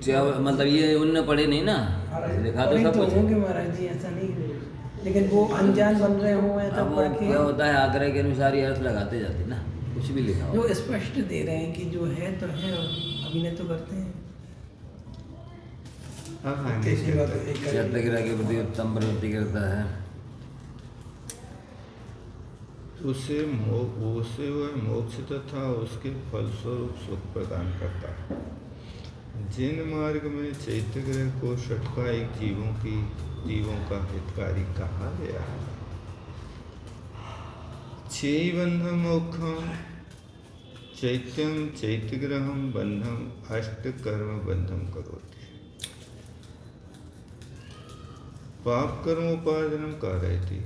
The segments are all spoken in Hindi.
मतलब ये उनने पढ़े नहीं ना, लिखा तो सब कुछ होंगे महाराज जी, ऐसा नहीं है, लेकिन वो अनजान बन रहे हों अब तब वो पढ़ के क्या होता है आग्रह के अनुसार ही अर्थ लगाते जाते ना, कुछ भी लिखा हो। जो स्पष्ट दे रहे हैं कि जो है तो है, अभिनय तो करते हैं। सत्याग्रह के प्रति उत्तम प्रवृत्ति करता है। उसे वह मोक्ष तथा उसके फलस्वरूप सुख प्रदान करता है। जिन मार्ग में चैत्यग्रह को षटकायिक जीवों का हितकारी कहा गया है, छेयी बंधम मोक्षम चैत्यम चैत्यग्रहम बंधम अष्ट कर्म बंधम करोति। पाप कर्म उपार्जनम कारयति,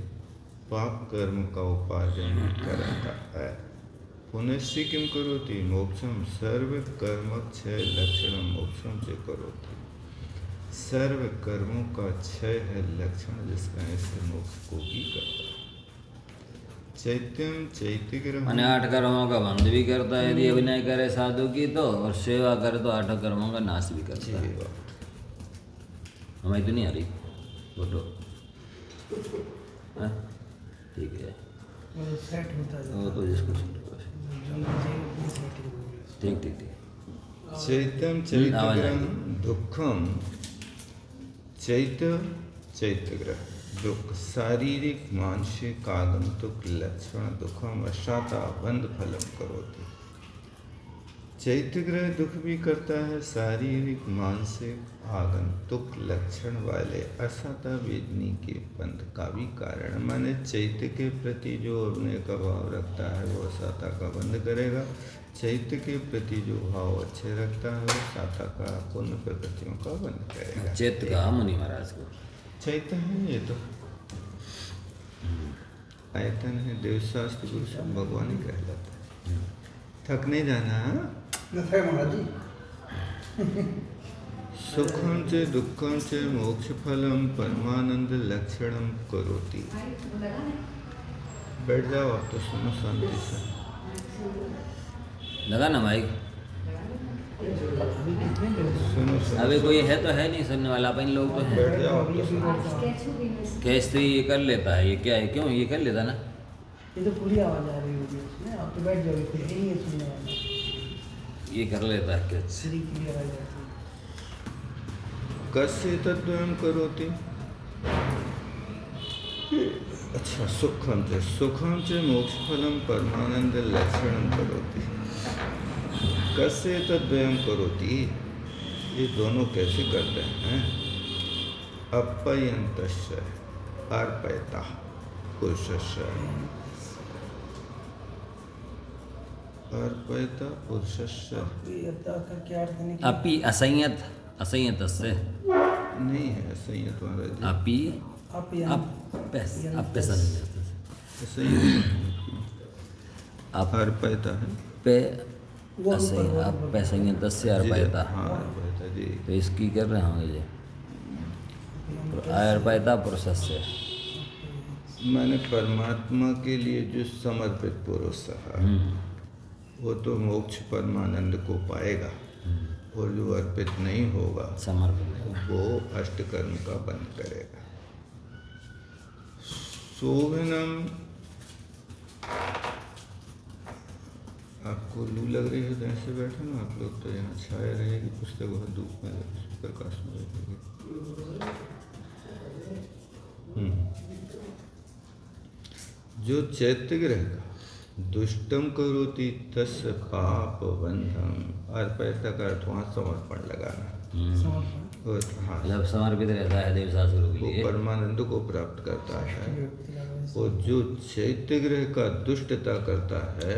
पाप कर्म का उपार्जन कराता है। पुनश्च किम करोति मोक्षम सर्व कर्म क्षय लक्षण मोक्षम से करोति। सर्व कर्मों का क्षय है लक्षण, जिसका ऐसे मोक्ष को भी करता है। चैत्यम चैत्यग्रह मैंने 8 कर्मों का बंध भी करता है यदि अभिनय करे साधु की तो, और सेवा करे तो 8 कर्मों का नाश भी करता है। हमें तो नहीं आ रही फोटो, ठीक है वो सेट होता है, वो तो जिसको ठीक ठीक ठीक। चैत्यम चैत्यग्रह दुखम चैत्यग्रह दुख शारीरिक मानसिक आगंतुक लक्षण दुखम अशाता बंध फलम करोति। चैत्यग्रह दुख भी करता है शारीरिक मानसिक आगंतुक लक्षण वाले असाता वेदनी के बंध का भी कारण। माने चैत्य के प्रति जो अपने का भाव रखता है वो असाता का बंध करेगा। चैत्य के प्रति जो भाव अच्छे रखता है वो साता का पुण्य प्रकृतियों का बंध करेगा। चैत्य का मुनि महाराज को चैत्य है, ये तो आयतन है, देवशास्त्र गुरु सब भगवान ही कहलाता है। थक नहीं जाना महाराज जी। सुखम च दुखम च मोक्ष फलम परमानंद लक्षणम करोति। बैठ जाओ आप तो सुनो शांति से। लगा ना भाई, सुनो अभी कोई है तो है नहीं सुनने वाला, अपन लोग तो हैं। बैठ जाओ आप तो सुनो। कैसे ये कर लेता है, ये क्या है, क्यों ये कर लेता ना, ये तो पूरी आवाज आ रही होगी उसमें, आप तो बैठ जाओगे, फिर नहीं है सुनने वाला, ये कर लेता है क्या? श्री की भी आवाज आती है। कस्य तद्वयम करोति। अच्छा, सुखम च मोक्ष फलम परमानंद लक्षणम करोति। कस्य तद्वयम करोति, ये दोनों कैसे करते हैं? अपयंतस्य अर्पयता पुरुषस्य, अर्पयता पुरुषस्य। का क्या अर्थ है? अपि असंयत, असंयत से नहीं है संयत महाराज। अपि अर्पयता है पे असंयत से अर्पयता। हाँ अर्पयता जी। तो इसकी कर रहे होंगे जी, अर्पयता पुरुष से मैंने परमात्मा के लिए जो समर्पित पुरुष है वो तो मोक्ष परमानंद को पाएगा, और जो अर्पित नहीं होगा समर्पित वो अष्टकर्म का बंध करेगा। शोभनम, आपको लू लग रही है तो ऐसे बैठे ना आप लोग, तो यहाँ छाया रहेगी, पुस्तक बहुत धूप में प्रकाश में रहेगी। जो चैत्यग्रह का दुष्टम करोति तस्य पाप बंधम। अर्पयता का अर्थ वहाँ समर्पण लगाना, और हाँ जब समर्पित रहता है देवशास्त्र के वो लिए, परमानंद को प्राप्त करता है। और जो चैत्यग्रह का दुष्टता करता है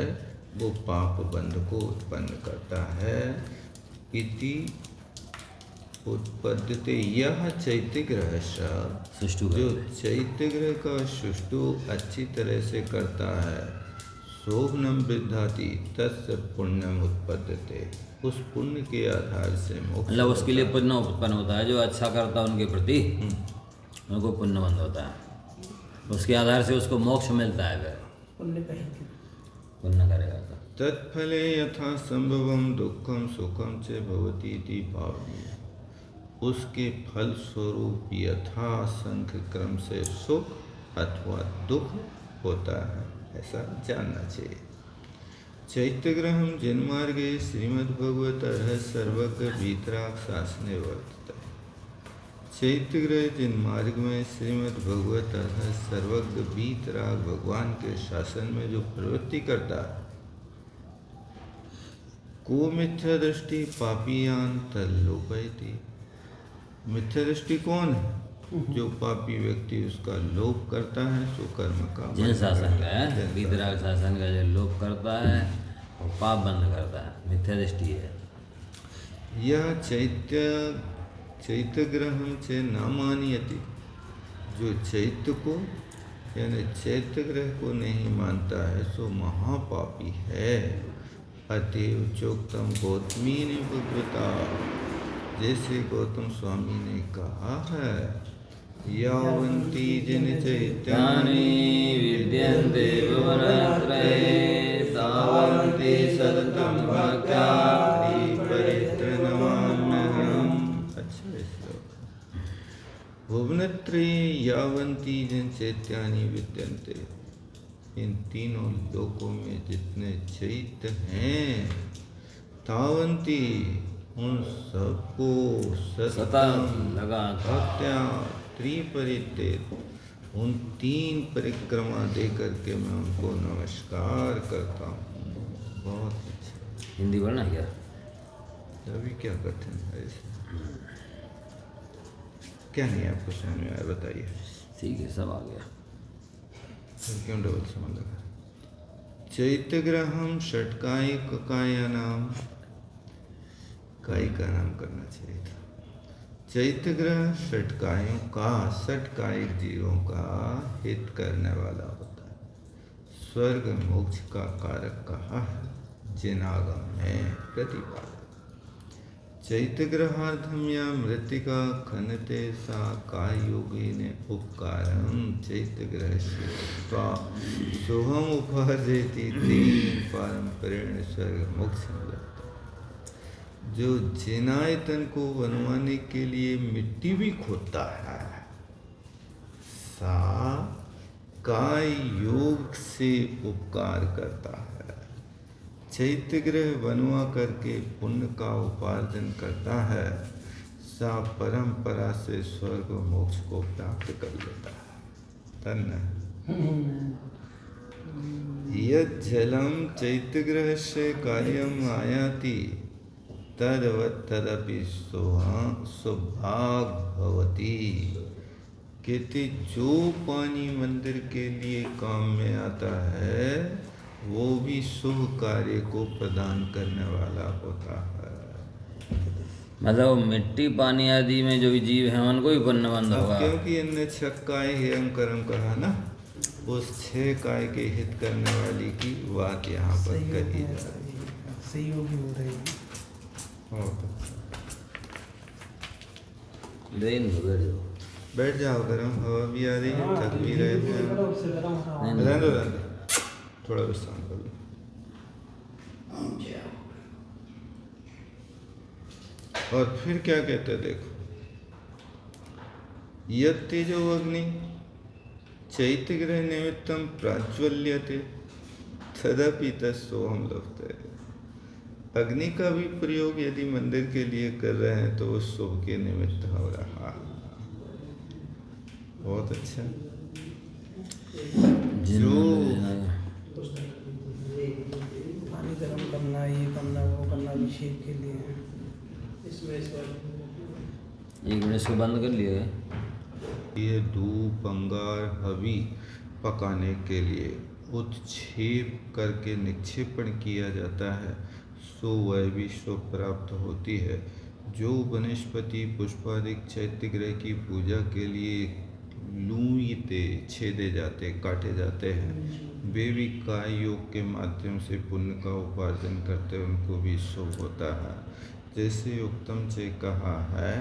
वो पाप बंध को उत्पन्न करता है। इति उत्पद्यते यह चैत्यग्रह सुष्ठु जो चैत्यग्रह का सुष्टु अच्छी तरह से करता है, शोभनम वृद्धाति तस्य पुण्यम उत्पद्यते, उस पुण्य के आधार से मोक्ष, मतलब उसके लिए पुण्य उत्पन्न होता है। जो अच्छा करता है उनके प्रति उनको पुण्य बंध होता है, उसके आधार से उसको मोक्ष मिलता है। पुण्य करेगा तो तत्फले यथा संभवम दुखम सुखम च भवति इति भावनीय। उसके फल स्वरूप यथा संख्य क्रम से सुख अथवा दुख होता है, ऐसा जानना चाहिए। चैत्यग्रहम जन्मार्गे श्रीमद्भगवत सर्वज्ञ वीतराग शासने वर्तते। चैत्यग्रह जन्मार्ग में श्रीमद्भगवत सर्वज्ञ वीतराग भगवान के शासन में जो प्रवृत्ति करता है, को मिथ्या दृष्टि पापियान तल्लोपयति। मिथ्या दृष्टि कौन है? जो पापी व्यक्ति उसका लोभ करता है, सो कर्म का जिन शासन का है, वीतराग शासन का जो लोभ करता है और पाप बंद करता है, मिथ्या दृष्टि है। यह चैत्य ग्रहम से न मानियति। जो चैत्य को यानी चैत्य ग्रह को नहीं मानता है सो महापापी है। अतएव चोक्तम गौतमी ने भगवता, जैसे गौतम स्वामी ने कहा है, यावन्ति जन चैत्यानि विद्यन्ते भुवनत्रये तावन्ति सततं भक्त्या परित्रणमाम्यहम्। अच्छा, भुवनत्रये यावन्ति जन चैत्यानि विद्यन्ते। इन तीनों लोकों में जितने चैत्य हैं, तावन्ति उन सबको सततं लगातार भक्त्या त्रिपरित्तेत, उन तीन परिक्रमा दे करके मैं उनको नमस्कार करता हूँ। बहुत अच्छा। हिंदी पढ़ना क्या? अभी क्या कठिन है इसमें? क्या नहीं आपको समझ में आया बताइए। ठीक है, सब आ गया। फिर क्यों डबल समझ लगा? चैत्यग्रहम षटकाय ककाया नाम, काई का नाम करना चाहिए था। चैत्यग्रह षटकायों का, षटकायिक जीवों का हित करने वाला होता है। स्वर्ग मोक्ष का कारक कहा है, जिनागम में प्रतिपादक। चैत्यग्रहार्थम या मृतिका खनते सा काय योगी ने उपकारम चैत्यग्रह सोहम उपहरती तीन पारंपरिक स्वर्ग मोक्ष। जो जिनायतन को बनवाने के लिए मिट्टी भी खोदता है, सा काय योग से उपकार करता है। चैत्यग्रह बनवा करके पुण्य का उपार्जन करता है, सा परंपरा से स्वर्ग मोक्ष को प्राप्त कर लेता है। तन्न यद जलम चैत्यग्रह से कार्यम आयाति तदवत् तदपि सौभाग भवति। कहते जो पानी मंदिर के लिए काम में आता है वो भी शुभ कार्य को प्रदान करने वाला होता है। मतलब मिट्टी पानी आदि में जो भी जीव है उनको भी पुण्यबंध होगा। क्योंकि इनने छह काय हेयम कर्म कहा ना, उस छह काय के हित करने वाली की बात यहाँ पर कही जा रही है। सहयोगी हो रही है। बैठ जाओ, गर्म हवा भी आ रही है, थक भी रहे हैं। रहने दो, थोड़ा विश्राम कर लो। और फिर क्या कहते देखो, यत् तेजो अग्नि चैत्यग्रह निमित्तम प्राज्वल्यते तदपि तत्सोहम लभते। अग्नि का भी प्रयोग यदि मंदिर के लिए कर रहे हैं तो वो शुभ के निमित्त हो रहा है। बहुत अच्छा। जो पानी गर्म करना, ये करना, वो करना, अभिषेक के लिए है। एक मिनट इसको बंद कर लिए। ये धूप अंगार हवी पकाने के लिए उत्क्षेप करके निक्षेपण किया जाता है, सो वह भी शुभ प्राप्त होती है। जो वनस्पति पुष्पादिक चैत्यग्रह की पूजा के लिए लूयते छेदे जाते, काटे जाते हैं, वे भी काय योग के माध्यम से पुण्य का उपार्जन करते, उनको भी शुभ होता है। जैसे उत्तम से कहा है,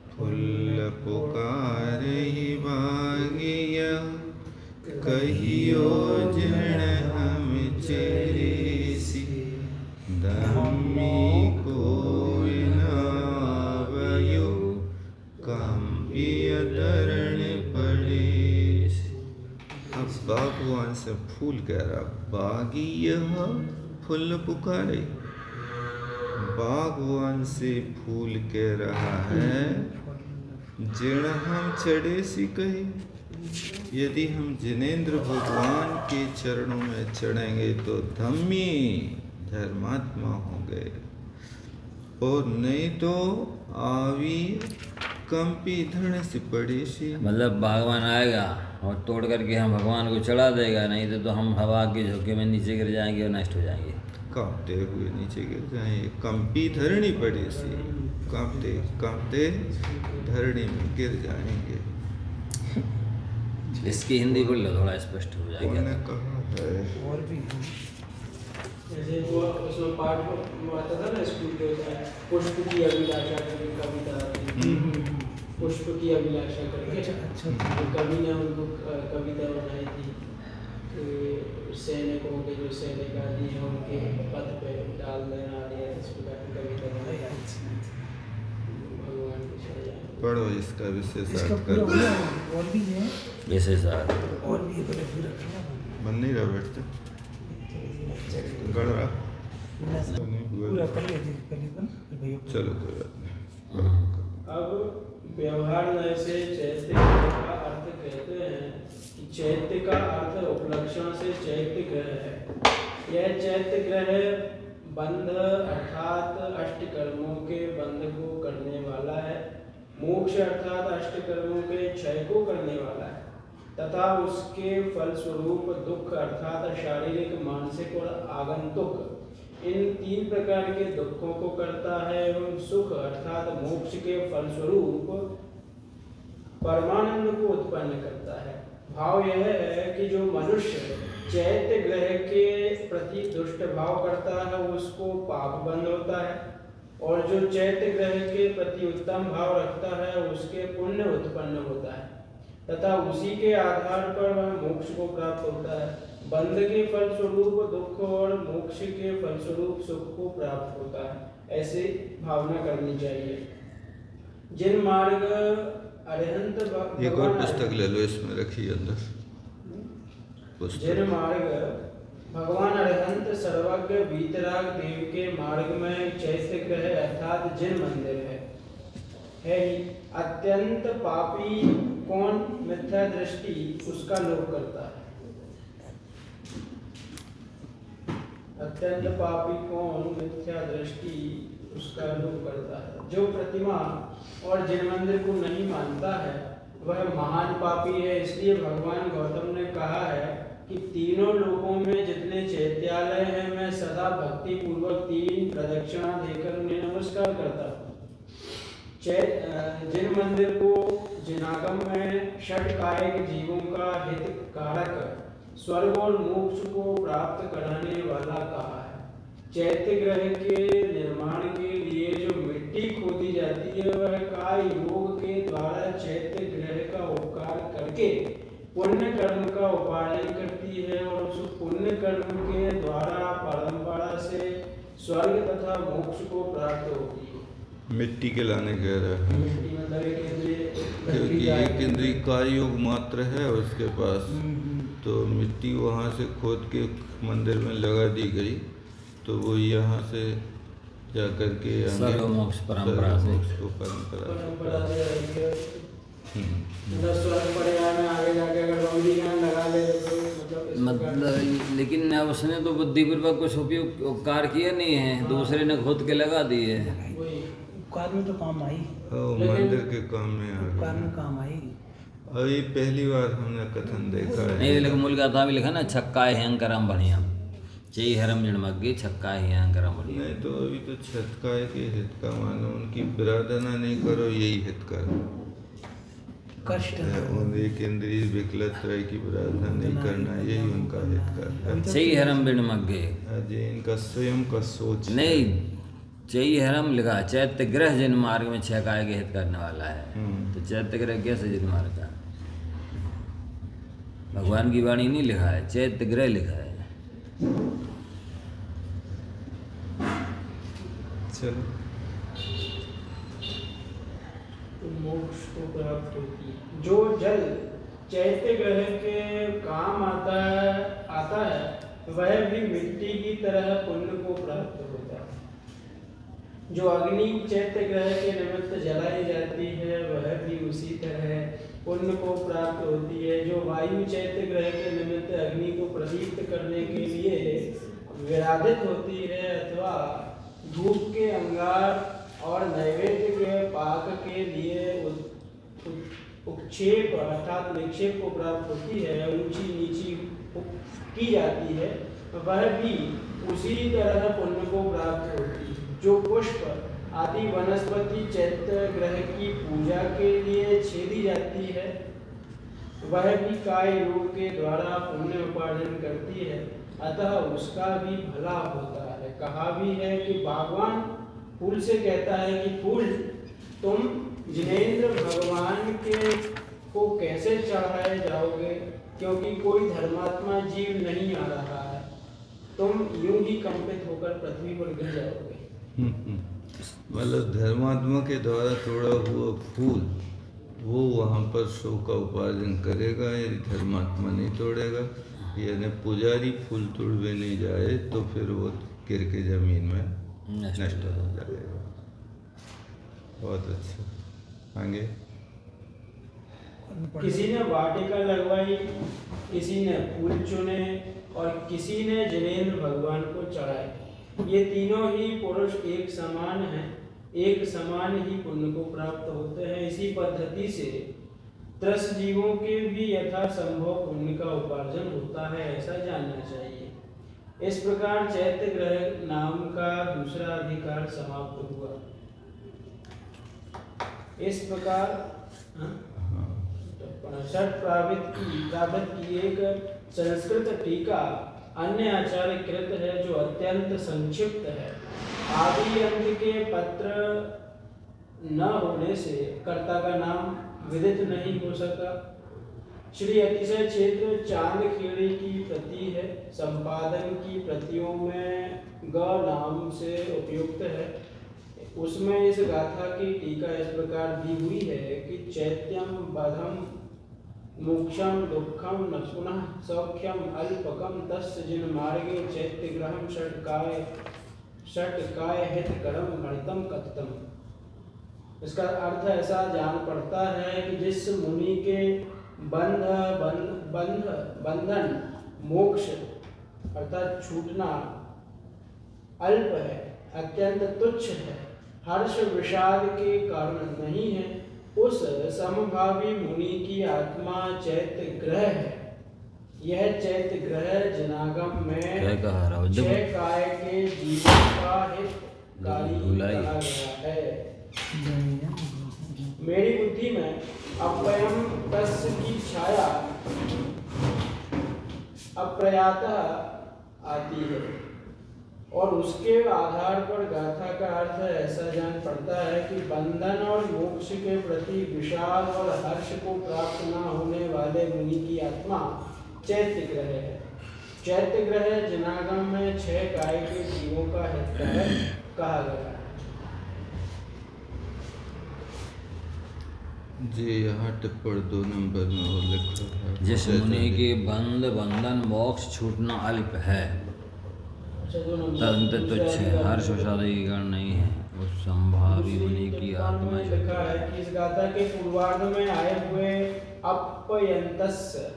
फूल पुकार ही भागिया कहियो जन हम चेसी धम्मी को नावयो सब फूल कह रहा, बागी यह फूल पुकारे, बागवान से फूल कह रहा है, जिण हम चढ़े सी कहे। यदि हम जिनेंद्र भगवान के चरणों में चढ़ेंगे तो धम्मी धर्मात्मा होंगे, और नहीं तो आवी कंपी धड़ से पड़ी सी। मतलब भगवान आएगा और तोड़ करके हम भगवान को चढ़ा देगा, नहीं तो हम हवा के झोंके में नीचे गिर जाएंगे और नष्ट हो जाएंगे। कांपते हुए नीचे गिर जाएंगे, कंपी धरणी पड़ी सी, कांपते कांपते धरणी में गिर जाएंगे। इसकी हिंदी बोल लो, थोड़ा स्पष्ट हो जाएगा। उन्होंने कहा है और भी जैसे वो उसमें पाठ में आता था ना स्कूल के, पुष्प की अभिलाषा करके कविता आती, पुष्प की अभिलाषा करके। अच्छा तो कवि ने उनको कविता बनाई थी कि सैनिकों के जो सैनिक आदि हैं उनके पद पे डाल देना आदि, इस प्रकार की कविता बनाई। भगवान की सजा पढ़ो इसका विशेष इसका अर्थ पूरा कर। पूरा और भी है, वैसे सर और भी है, बड़े पूरा करना बन नहीं रहा बैठते गड़ रहा। पूरा कर लिया जी करीबन भैया। चलो कोई बात नहीं। अब व्यवहार नय से चैत्य का अर्थ कहते हैं कि चैत्य का अर्थ उपलक्षण से चैत्य ग्रह है। यह चैत्य ग्रह बंध अर्थात अष्ट कर्मों के बंध को करने वाला है, मोक्ष अर्थात अष्ट कर्मों के क्षय को करने वाला है, तथा उसके फलस्वरूप दुख अर्थात शारीरिक, मानसिक और आगंतुक इन तीन प्रकार के दुखों को करता है, एवं सुख अर्थात मोक्ष के फलस्वरूप परमानंद को उत्पन्न करता है। भाव यह है कि जो मनुष्य चैत्य ग्रह के प्रति दुष्ट भाव करता है उसको पाप बंध होता है, और जो चैत्य ग्रह के प्रति उत्तम भाव रखता है उसके पुण्य उत्पन्न होता है, तथा उसी के आधार पर वह मोक्ष को प्राप्त होता है। बंध के फलस्वरूप दुख और मोक्ष के फलस्वरूप सुख को प्राप्त होता है, ऐसे भावना करनी चाहिए। जिन मार्ग अरिहंत एक और पुस्तक ले लो, इसमें रखिए अंदर जिन मार्ग भगवान अरिहंत सर्वज्ञ वीतराग देव के मार्ग में चैत्य ग्रह अर्थात जिन मंदिर है ही अत्यंत पापी कौन मिथ्या दृष्टि उसका लोभ करता है। अत्यंत पापी कौन मिथ्या दृष्टि उसका लोभ करता है। जो प्रतिमा और जिन मंदिर को नहीं मानता है वह महान पापी है। इसलिए भगवान गौतम ने कहा है कि तीनों लोकों में जितने चैत्यालय हैं मैं सदा भक्ति पूर्वक 3 प्रदक्षिणा देकर उन्हें नमस्कार करता हूँ। जिन मंदिर को जिनागम में षट कायिक जीवों का हित कारक स्वर्ग और मोक्ष को प्राप्त कराने वाला कहा है। चैत्य ग्रह के निर्माण के लिए जो मिट्टी खोदी जाती है वह काय योग के द्वारा चैत्य ग्रह का उपकार करके पुण्य कर्म का उपार्जन करती है, और उस पुण्य कर्म के द्वारा परंपरा से स्वर्ग तथा मोक्ष को प्राप्त होती है। मिट्टी के लाने कह रहा है, मिट्टी मतलब एक इंद्रिय, क्योंकि एक इंद्रिय कार्य योग मात्र है उसके पास, तो मिट्टी वहाँ से खोद के मंदिर में लगा दी गई, तो वो यहाँ से जा करके सर्व मोक्ष परंपरा से को परंपरा परंपरा से मतलब स्वर्ग पर्याय में आगे जाके अगर बंदी का लगा ले तो मतलब लेकिन अब उसने तो बुद्धिपूर्वक कुछ उपकार किया नहीं है, दूसरे ने खुद के लगा दिए। वही उपकार में तो काम आई, मंदिर के काम में आ उपकार गया। में काम आई। अभी पहली बार हमने कथन देखा है। नहीं लेकिन मूल गाथा में लिखा ना, छक्का हयंकरम बढ़िया चई हरम जन्मग्गे छक्का हयंकरम बढ़िया। नहीं तो अभी तो छतकाय के हित का मानो, उनकी बिरादना नहीं करो यही हित कर कष्ट है। उन एक इंद्रिय विकलत तरह की बिरादना नहीं करना, यही उनका हित कर है। चई हरम जन्मग्गे आज इनका स्वयं का सोच नहीं, चई हरम लिखा चैत्य ग्रह जिन मार्ग में 6 काय के हित करने वाला है। तो चैत्य ग्रह कैसे जिन मार्ग का? भगवान की वाणी नहीं लिखा है, चैत्य ग्रह लिखा है। चलो मोक्ष को प्राप्त होती है। जो जल चैत्य ग्रह के काम आता है वह भी मिट्टी की तरह पुण्य को प्राप्त होता है। जो अग्नि चैत्य ग्रह के निमित्त जलाई जाती है वह भी उसी तरह पुण्य को प्राप्त होती है। जो वायु चैत्य ग्रह के निमित्त अग्नि को प्रदीप्त करने के लिए विराधित होती है अथवा धूप के अंगार और नैवेद्य के पाक के लिए उपक्षेप अर्थात निक्षेप को प्राप्त होती है, ऊंची नीची की जाती है, वह भी उसी तरह पुण्य को प्राप्त होती है। जो पुष्प आदि वनस्पति चैत्य ग्रह की पूजा के लिए छेदी जाती है वह भी काय योग के द्वारा पुण्य उपार्जन करती है, अतः उसका भी भला होता है। कहा भी है कि बागवान फूल से कहता है कि फूल तुम जिनेंद्र भगवान के को कैसे चढ़ाए जाओगे, क्योंकि कोई धर्मात्मा जीव नहीं आ रहा है, तुम यूं ही कंपित होकर पृथ्वी पर गिर जाओगे। मतलब धर्मात्मा के द्वारा तोड़ा हुआ फूल वो वहाँ पर शो का उपार्जन करेगा, यदि धर्मात्मा नहीं तोड़ेगा, यानी पुजारी फूल तोड़वे नहीं जाए तो फिर वो गिर के जमीन में नष्ट हो जाएगा। बहुत अच्छा। आगे किसी ने वाटिका लगवाई, किसी ने फूल चुने और किसी ने जिनेंद्र भगवान को चढ़ाए। ये तीनों ही पुरुष एक समान हैं, एक समान ही पुण्य को प्राप्त होते हैं। इसी पद्धति से त्रस्त जीवों के भी यथा संभव पुण्य का उपार्जन होता है, ऐसा जानना चाहिए। इस प्रकार चैत्य ग्रह नाम का दूसरा अधिकार समाप्त हुआ। इस प्रकार षट प्रावृत की एक संस्कृत टीका अन्य आचार्य कृत है जो अत्यंत संक्षिप्त है। आदि अंत के पत्र न होने से कर्ता का नाम विदित नहीं हो सका। श्री अतिशय क्षेत्र चांद खेड़ी की प्रति है, संपादन की प्रतियों में ग नाम से उपयुक्त है। उसमें इस गाथा की टीका इस प्रकार दी हुई है कि चैत्यम बधम मोक्षम दुखम न पुनः सौख्यम अल्पकम तस्य जिन मार्गे चैत्यग्रहम षट्काय हित करम गणितम कथितम। इसका अर्थ ऐसा जान पड़ता है कि जिस मुनि के बंधन मोक्ष अर्थात छूटना अल्प है, अत्यंत तुच्छ है, हर्ष विषाद के कारण नहीं है, उस समभावी मुनि की आत्मा चैत्य ग्रह है। यह चैत्य ग्रह जनागम में छह काय के जीवन का हितकारी कहा गया है। मेरी बुद्धि में अपयम तस्य की छाया अप्रयातः आती है और उसके आधार पर गाथा का अर्थ ऐसा जान पड़ता है कि बंधन और मोक्ष के प्रति विषाद और हर्ष को प्राप्त न होने वाले मुनि की आत्मा चैत्य ग्रह है। चैत्य ग्रह जनागम में छह काय के जीवों का हितकर कहा गया है। जी यहाँ टिप्पण 2 नंबर में वो लिखा है, जिस मुनि के बंधन मोक्ष छूटना अल्प है, तदंत तुच्छ है, हर्ष विषाद के कारण नहीं है, उस संभावी मुनि की आत्मा लिखा है कि इस गाथा के पूर्वार्ध में आए हुए अपयंतस्य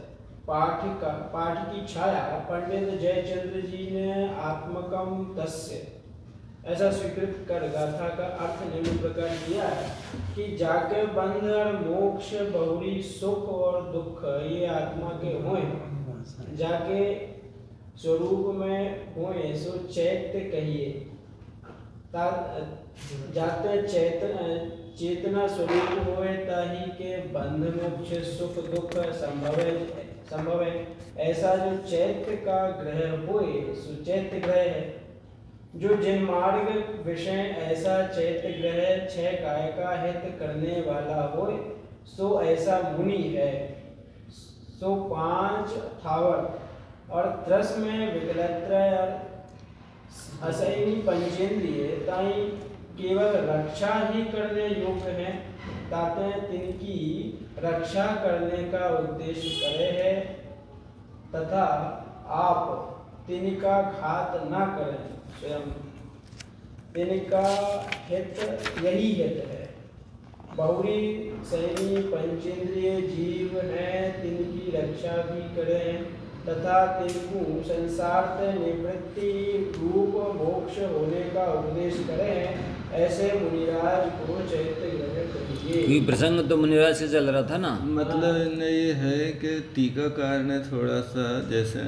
पाठ की छाया पंडित जयचंद्र जी ने आत्मकम तस्य ऐसा स्वीकृत कर गाथा का अर्थ निम्न प्रकार किया है कि जाके बंध और मोक्ष बहुरी सुख और दुख ये आत्मा के होए, जाके स्वरूप में होए सो चैत्य कहिए। जाते चेतना स्वरूप होए ताही के बंध मोक्ष सुख दुख संभव है। ऐसा जो चैत्य का ग्रह होए सो चैत्य ग्रह है। जो जिन मार्ग विषय ऐसा चैत्य ग्रह छह काय का हित करने वाला होए सो ऐसा मुनि है। सो 5 थावर और त्रस में विकलत्रय और असैनी पंचेंद्रिय ताई केवल रक्षा ही करने योग्य है। ताते तिनकी रक्षा करने का उद्देश्य करे है तथा आप तिनका घात न करें स्वयं तिनका हित यही हित है। बहुरी सैनी पंचेंद्रिय जीव हैं तिनकी रक्षा भी करें तथा तिनको संसार से निवृत्ति रूप मोक्ष होने का उपदेश करें। ऐसे मुनिराज को चैत्य ग्रहण करिए। ये प्रसंग तो मुनिराज से चल रहा था ना। मतलब इनने ये है कि टीकाकार ने थोड़ा सा जैसे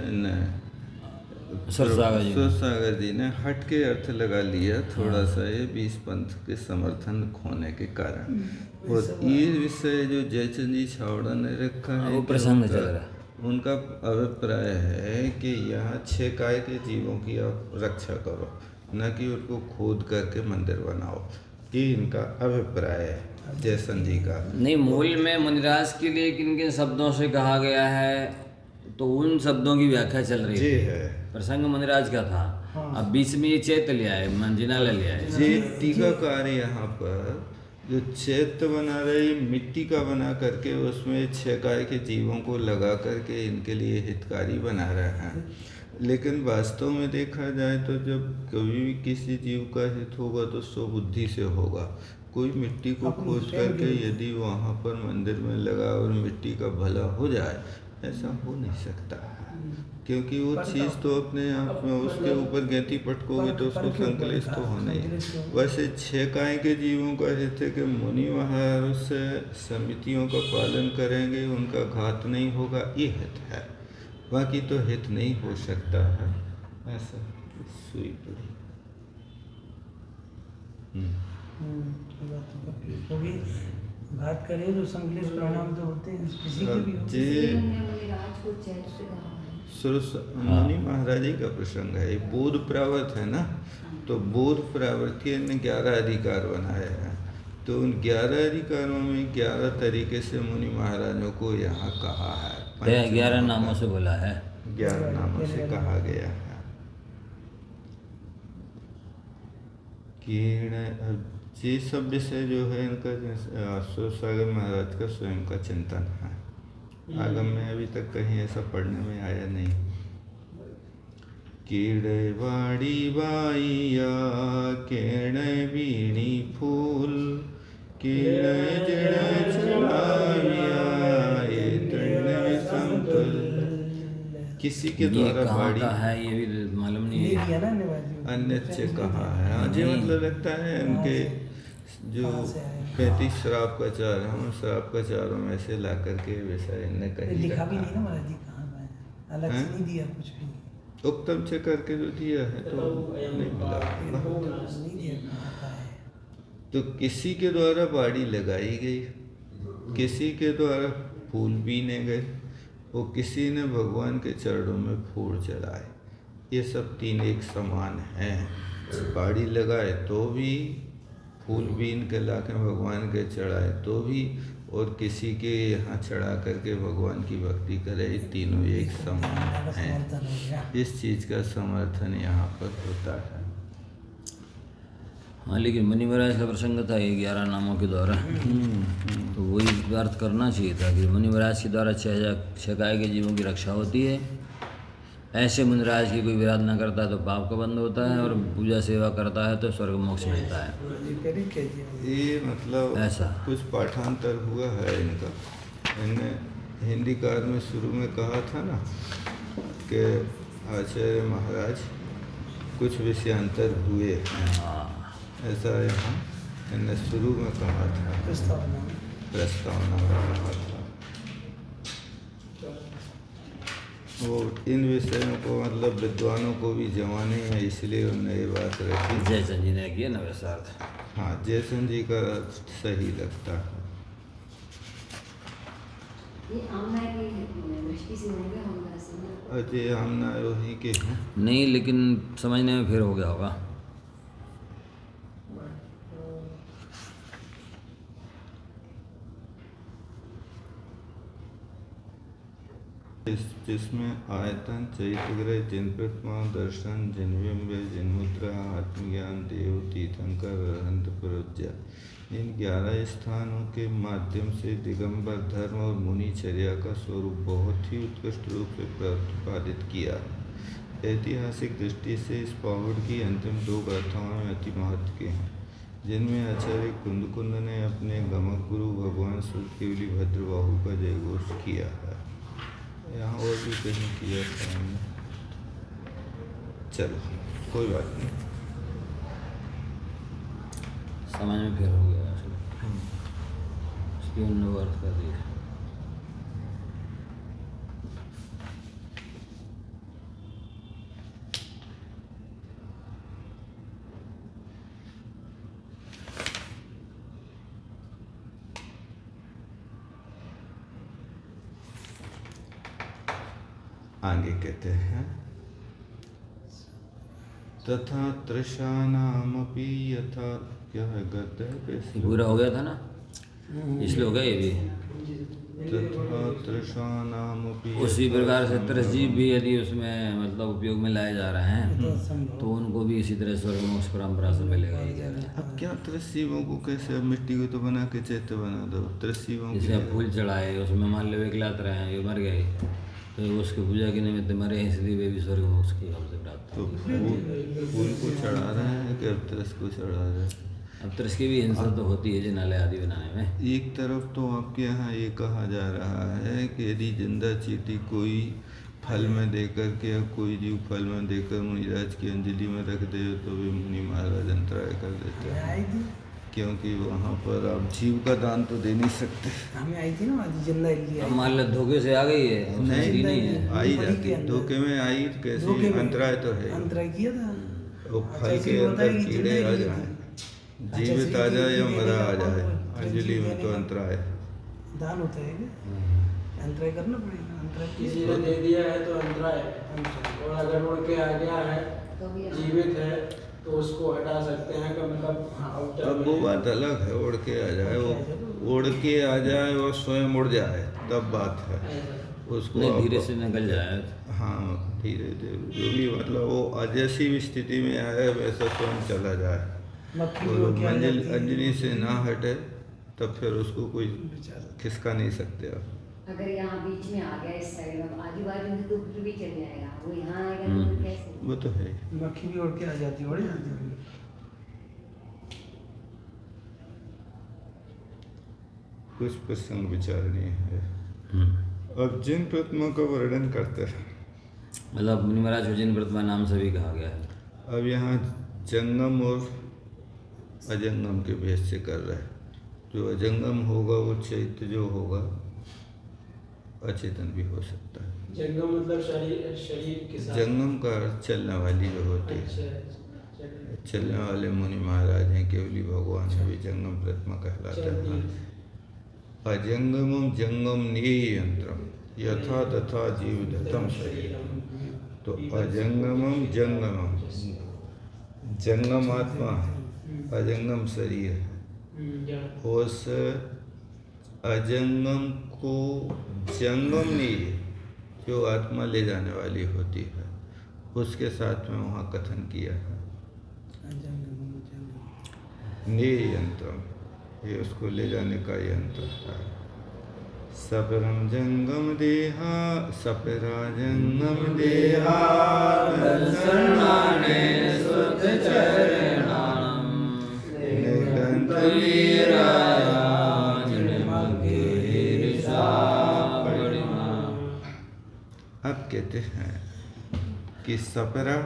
सुरसागर जी ने हट के अर्थ लगा लिया थोड़ा सा ये बीस पंथ के समर्थन खोने के कारण। और ये विषय जो जयचंद जी छावड़ा ने रखा है वो प्रसंग चल रहा है। उनका अभिप्राय है कि यहाँ 6 काय के जीवों की आप रक्षा करो, न कि उनको खोद करके मंदिर बनाओ। ये इनका अभिप्राय है जयचंद जी का। नहीं, मूल में मुनिराज के लिए किन किन शब्दों से कहा गया है तो उन शब्दों की व्याख्या चल रही जी है। है प्रसंग मुनिराज का था। अब बीच में ये चैत्य लिया है, मंजिनाला लिया है। ये टीकाकार यहाँ पर जो चैत्य बना रहे मिट्टी का बना करके उसमें 6 काय के जीवों को लगा करके इनके लिए हितकारी बना रहे हैं। लेकिन वास्तव में देखा जाए तो जब कभी भी किसी जीव का हित होगा तो स्वबुद्धि से होगा। कोई मिट्टी को खोज करके यदि वहाँ पर मंदिर में लगा और मिट्टी का भला हो जाए, ऐसा हो नहीं सकता है। क्योंकि वो चीज़ तो अपने आप में उसके ऊपर गैती पटकोगे तो उसको संकलित तो होना ही। वैसे 6 काय के जीवों का हित है कि मुनि महाराज से समितियों का पालन करेंगे, उनका घात नहीं होगा, ये हित है। बाकी तो हित नहीं हो सकता है। ऐसा सुई पड़ी। बात करें तो संकलित परिणाम तो होते हैं, किसी के भी होते हैं। मुनि महाराज जी का प्रसंग है। ये बोध प्रावर्त है ना, तो बोध प्रावर्त के ने 11 अधिकार बनाए हैं। तो उन 11 अधिकारों में 11 तरीके से मुनि महाराजों को यहाँ कहा है। 11 नामों से बोला है। 11 नामों से कहा गया है। ये सब विषय जो है इनका सुरसागर महाराज का स्वयं का चिंतन है। आगम में अभी तक कहीं ऐसा पढ़ने में आया नहीं। कीड़े बाड़ी बाइया केड़े बीणी फूल कीड़े जड़ चढ़ाविया ये तृण समतुल। किसी के द्वारा बाड़ी का है ये भी मालूम नहीं है। अन्य कहा है। हाँ जी, मतलब लगता है उनके जो 35 श्राप का चार है, उन श्राप का चारों में से ला करके वैसा इनने कहीं लिखा भी नहीं ना महाराज जी, कहाँ है अलग से नहीं दिया कुछ भी। उत्तम से करके जो दिया है तो नहीं मिला। नहीं दिया। तो किसी के द्वारा बाड़ी लगाई गई, किसी के द्वारा फूल बीने गए, वो किसी ने भगवान के चरणों में फूल चढ़ाए। ये सब 3 एक समान हैं। बाड़ी लगाए तो भी, फूल बीन के ला के भगवान के चढ़ाए तो भी, और किसी के यहाँ चढ़ा करके भगवान की भक्ति करे, ये तीनों एक समान हैं। इस चीज़ का समर्थन यहाँ पर होता है। हाँ, लेकिन मुनि महाराज का प्रसंग था ये 11 नामों के द्वारा। तो वही अर्थ करना चाहिए था कि मुनि महाराज के द्वारा 6 काय के जीवों की रक्षा होती है। ऐसे मुनिराज की कोई विराध न करता है तो पाप का बंद होता है, और पूजा सेवा करता है तो स्वर्ग मोक्ष मिलता है। ये मतलब ऐसा कुछ पाठांतर हुआ है इनका। इनने हिंदी काल में शुरू में कहा था ना कि आचार्य महाराज कुछ विषयांतर हुए। ऐसा यहाँ इनने शुरू में कहा था, प्रस्तावना में कहा था। वो इन विषयों को मतलब विद्वानों को भी जमा नहीं है, इसलिए उन्होंने ये बात रखी। जयचंद जी ने किया ना वैसा अर्थ। हाँ, जयचंद जी का सही लगता है। अजय आमना वही के हैं। नहीं, लेकिन समझने में फिर हो गया होगा। जिसमें आयतन, चैत्यग्रह, जिन प्रतिमा, दर्शन, जिन बिंब, जिन मुद्रा, आत्मज्ञान, देव, तीर्थंकर, अरहंत, प्रज्ञा, इन 11 स्थानों के माध्यम से दिगंबर धर्म और मुनिचर्या का स्वरूप बहुत ही उत्कृष्ट रूप से प्रतिपादित किया। ऐतिहासिक दृष्टि से इस पावड़ की अंतिम 2 गाथाओं में अति महत्व के हैं, जिनमें आचार्य कुंदकुंद ने अपने गमक गुरु भगवान सुरकेवली भद्रबाहु का जयघोष किया है। यहाँ और भी कहीं किया था हमने, चलो कोई बात नहीं, समझ में फिर हो गया उसकी उन्होंने अर्थ कर दिया। आगे कहते हैं तथा तृषानामपि यथा, क्या है गद्य है कैसे पूरा हो गया था ना, इसलिए हो गया ये भी। तथा तृषानामपि उसी प्रकार से त्रसजीव भी यदि उसमें मतलब उपयोग में लाए जा रहे हैं तो उनको भी इसी तरह स्वर्ग मोक्ष परंपरा से मिलेगा, ये कह रहे हैं। अब क्या त्रसीवों को कैसे, अब मिट्टी को तो बना के चैत्य बना दो, त्रसीवों जैसे अब फूल चढ़ाए उसमें मान लो 1 लात रहे हैं, ये मर गए तो उसकी पूजा के निमित्त मरे हैं, इसलिए वे भी स्वर्ग मोक्ष की हमसे प्राप्त। तो फूल को चढ़ा रहे हैं कि अब त्रस को चढ़ा रहे हैं? अब त्रस की भी हिंसा तो होती है जिनालय आदि बनाने में। एक तरफ तो आपके यहाँ ये कहा जा रहा है कि यदि जिंदा चींटी कोई फल में देकर के या कोई जीव फल में देकर मुनिराज की अंजलि में रख दे तो भी मुनि महाराज अंतराय कर देते हैं, आई थी, क्योंकि वहाँ पर आप जीव का दान तो दे नहीं सकते। हमें आई थी ना आज जिंदा इल्ली अब मान लो धोखे से आ गई है, नहीं, नहीं है। आई जाती, धोखे में आई तो कैसे, अंतराय तो है, अंतराय किया था। वो फल के अंदर कीड़े आ जाए, जीवित आ जाए या मरा आ जाए, अंजलि में तो अंतराय दान होता है क्या? अंतराय करना पड़ेगा, अंतराय किसी ने दे दिया है तो अंतराय, और अगर उड़ के आ गया है जीवित है तो उसको हटा सकते हैं कम कम। अब वो बात अलग है, उड़ के आ जाए, वो उड़ के आ जाए और स्वयं उड़ जाए तब बात है, उसको नहीं धीरे से निकल जाए। हाँ धीरे धीरे जो भी मतलब वो जैसी भी स्थिति में आए वैसा स्वयं चला जाए, वो अंजलि से ना हटे तब फिर उसको कोई खिसका नहीं सकते आप। अगर यहाँ बीच में आ गया इस साइड में आजू बाजू में तो फिर भी चल जाएगा, वो यहाँ आएगा तो फिर कैसे? वो तो है, मक्खी भी उड़ के आ जाती है, उड़ जाती है। कुछ प्रसंग विचारणीय है। अब जिन प्रतिमा का वर्णन करते हैं, मतलब मुनि महाराज को जिन प्रतिमा नाम से भी कहा गया है। अब यहाँ जंगम और अजंगम के भेद से कर रहे हैं। जो अजंगम होगा वो चैत्य जो होगा अचेतन भी हो सकता है। जंगम मतलब शरीर के साथ, जंगम का अर्थ चलने वाली जो होती है, अच्छा, चलने वाले मुनि महाराज हैं, केवली भगवान है, भी जंगम प्रतिमा कहलाता है। अजंगमम जंगम नियंत्रम यथा तथा जीवदत्तम शरीरम, तो अजंगमम जंगमम, जंगम आत्मा है, अजंगम शरीर है। उस अजंगम को जंगम नहीं, जो आत्मा ले जाने वाली होती है, उसके साथ में वहाँ कथन किया है नियंत्रम, ये उसको ले जाने का यंत्र है। सपरम जंगम देहा, सपरा जंगम देहा, शरणाने सुत चरणाम, निगंत वीराया अब कहते हैं कि सपरा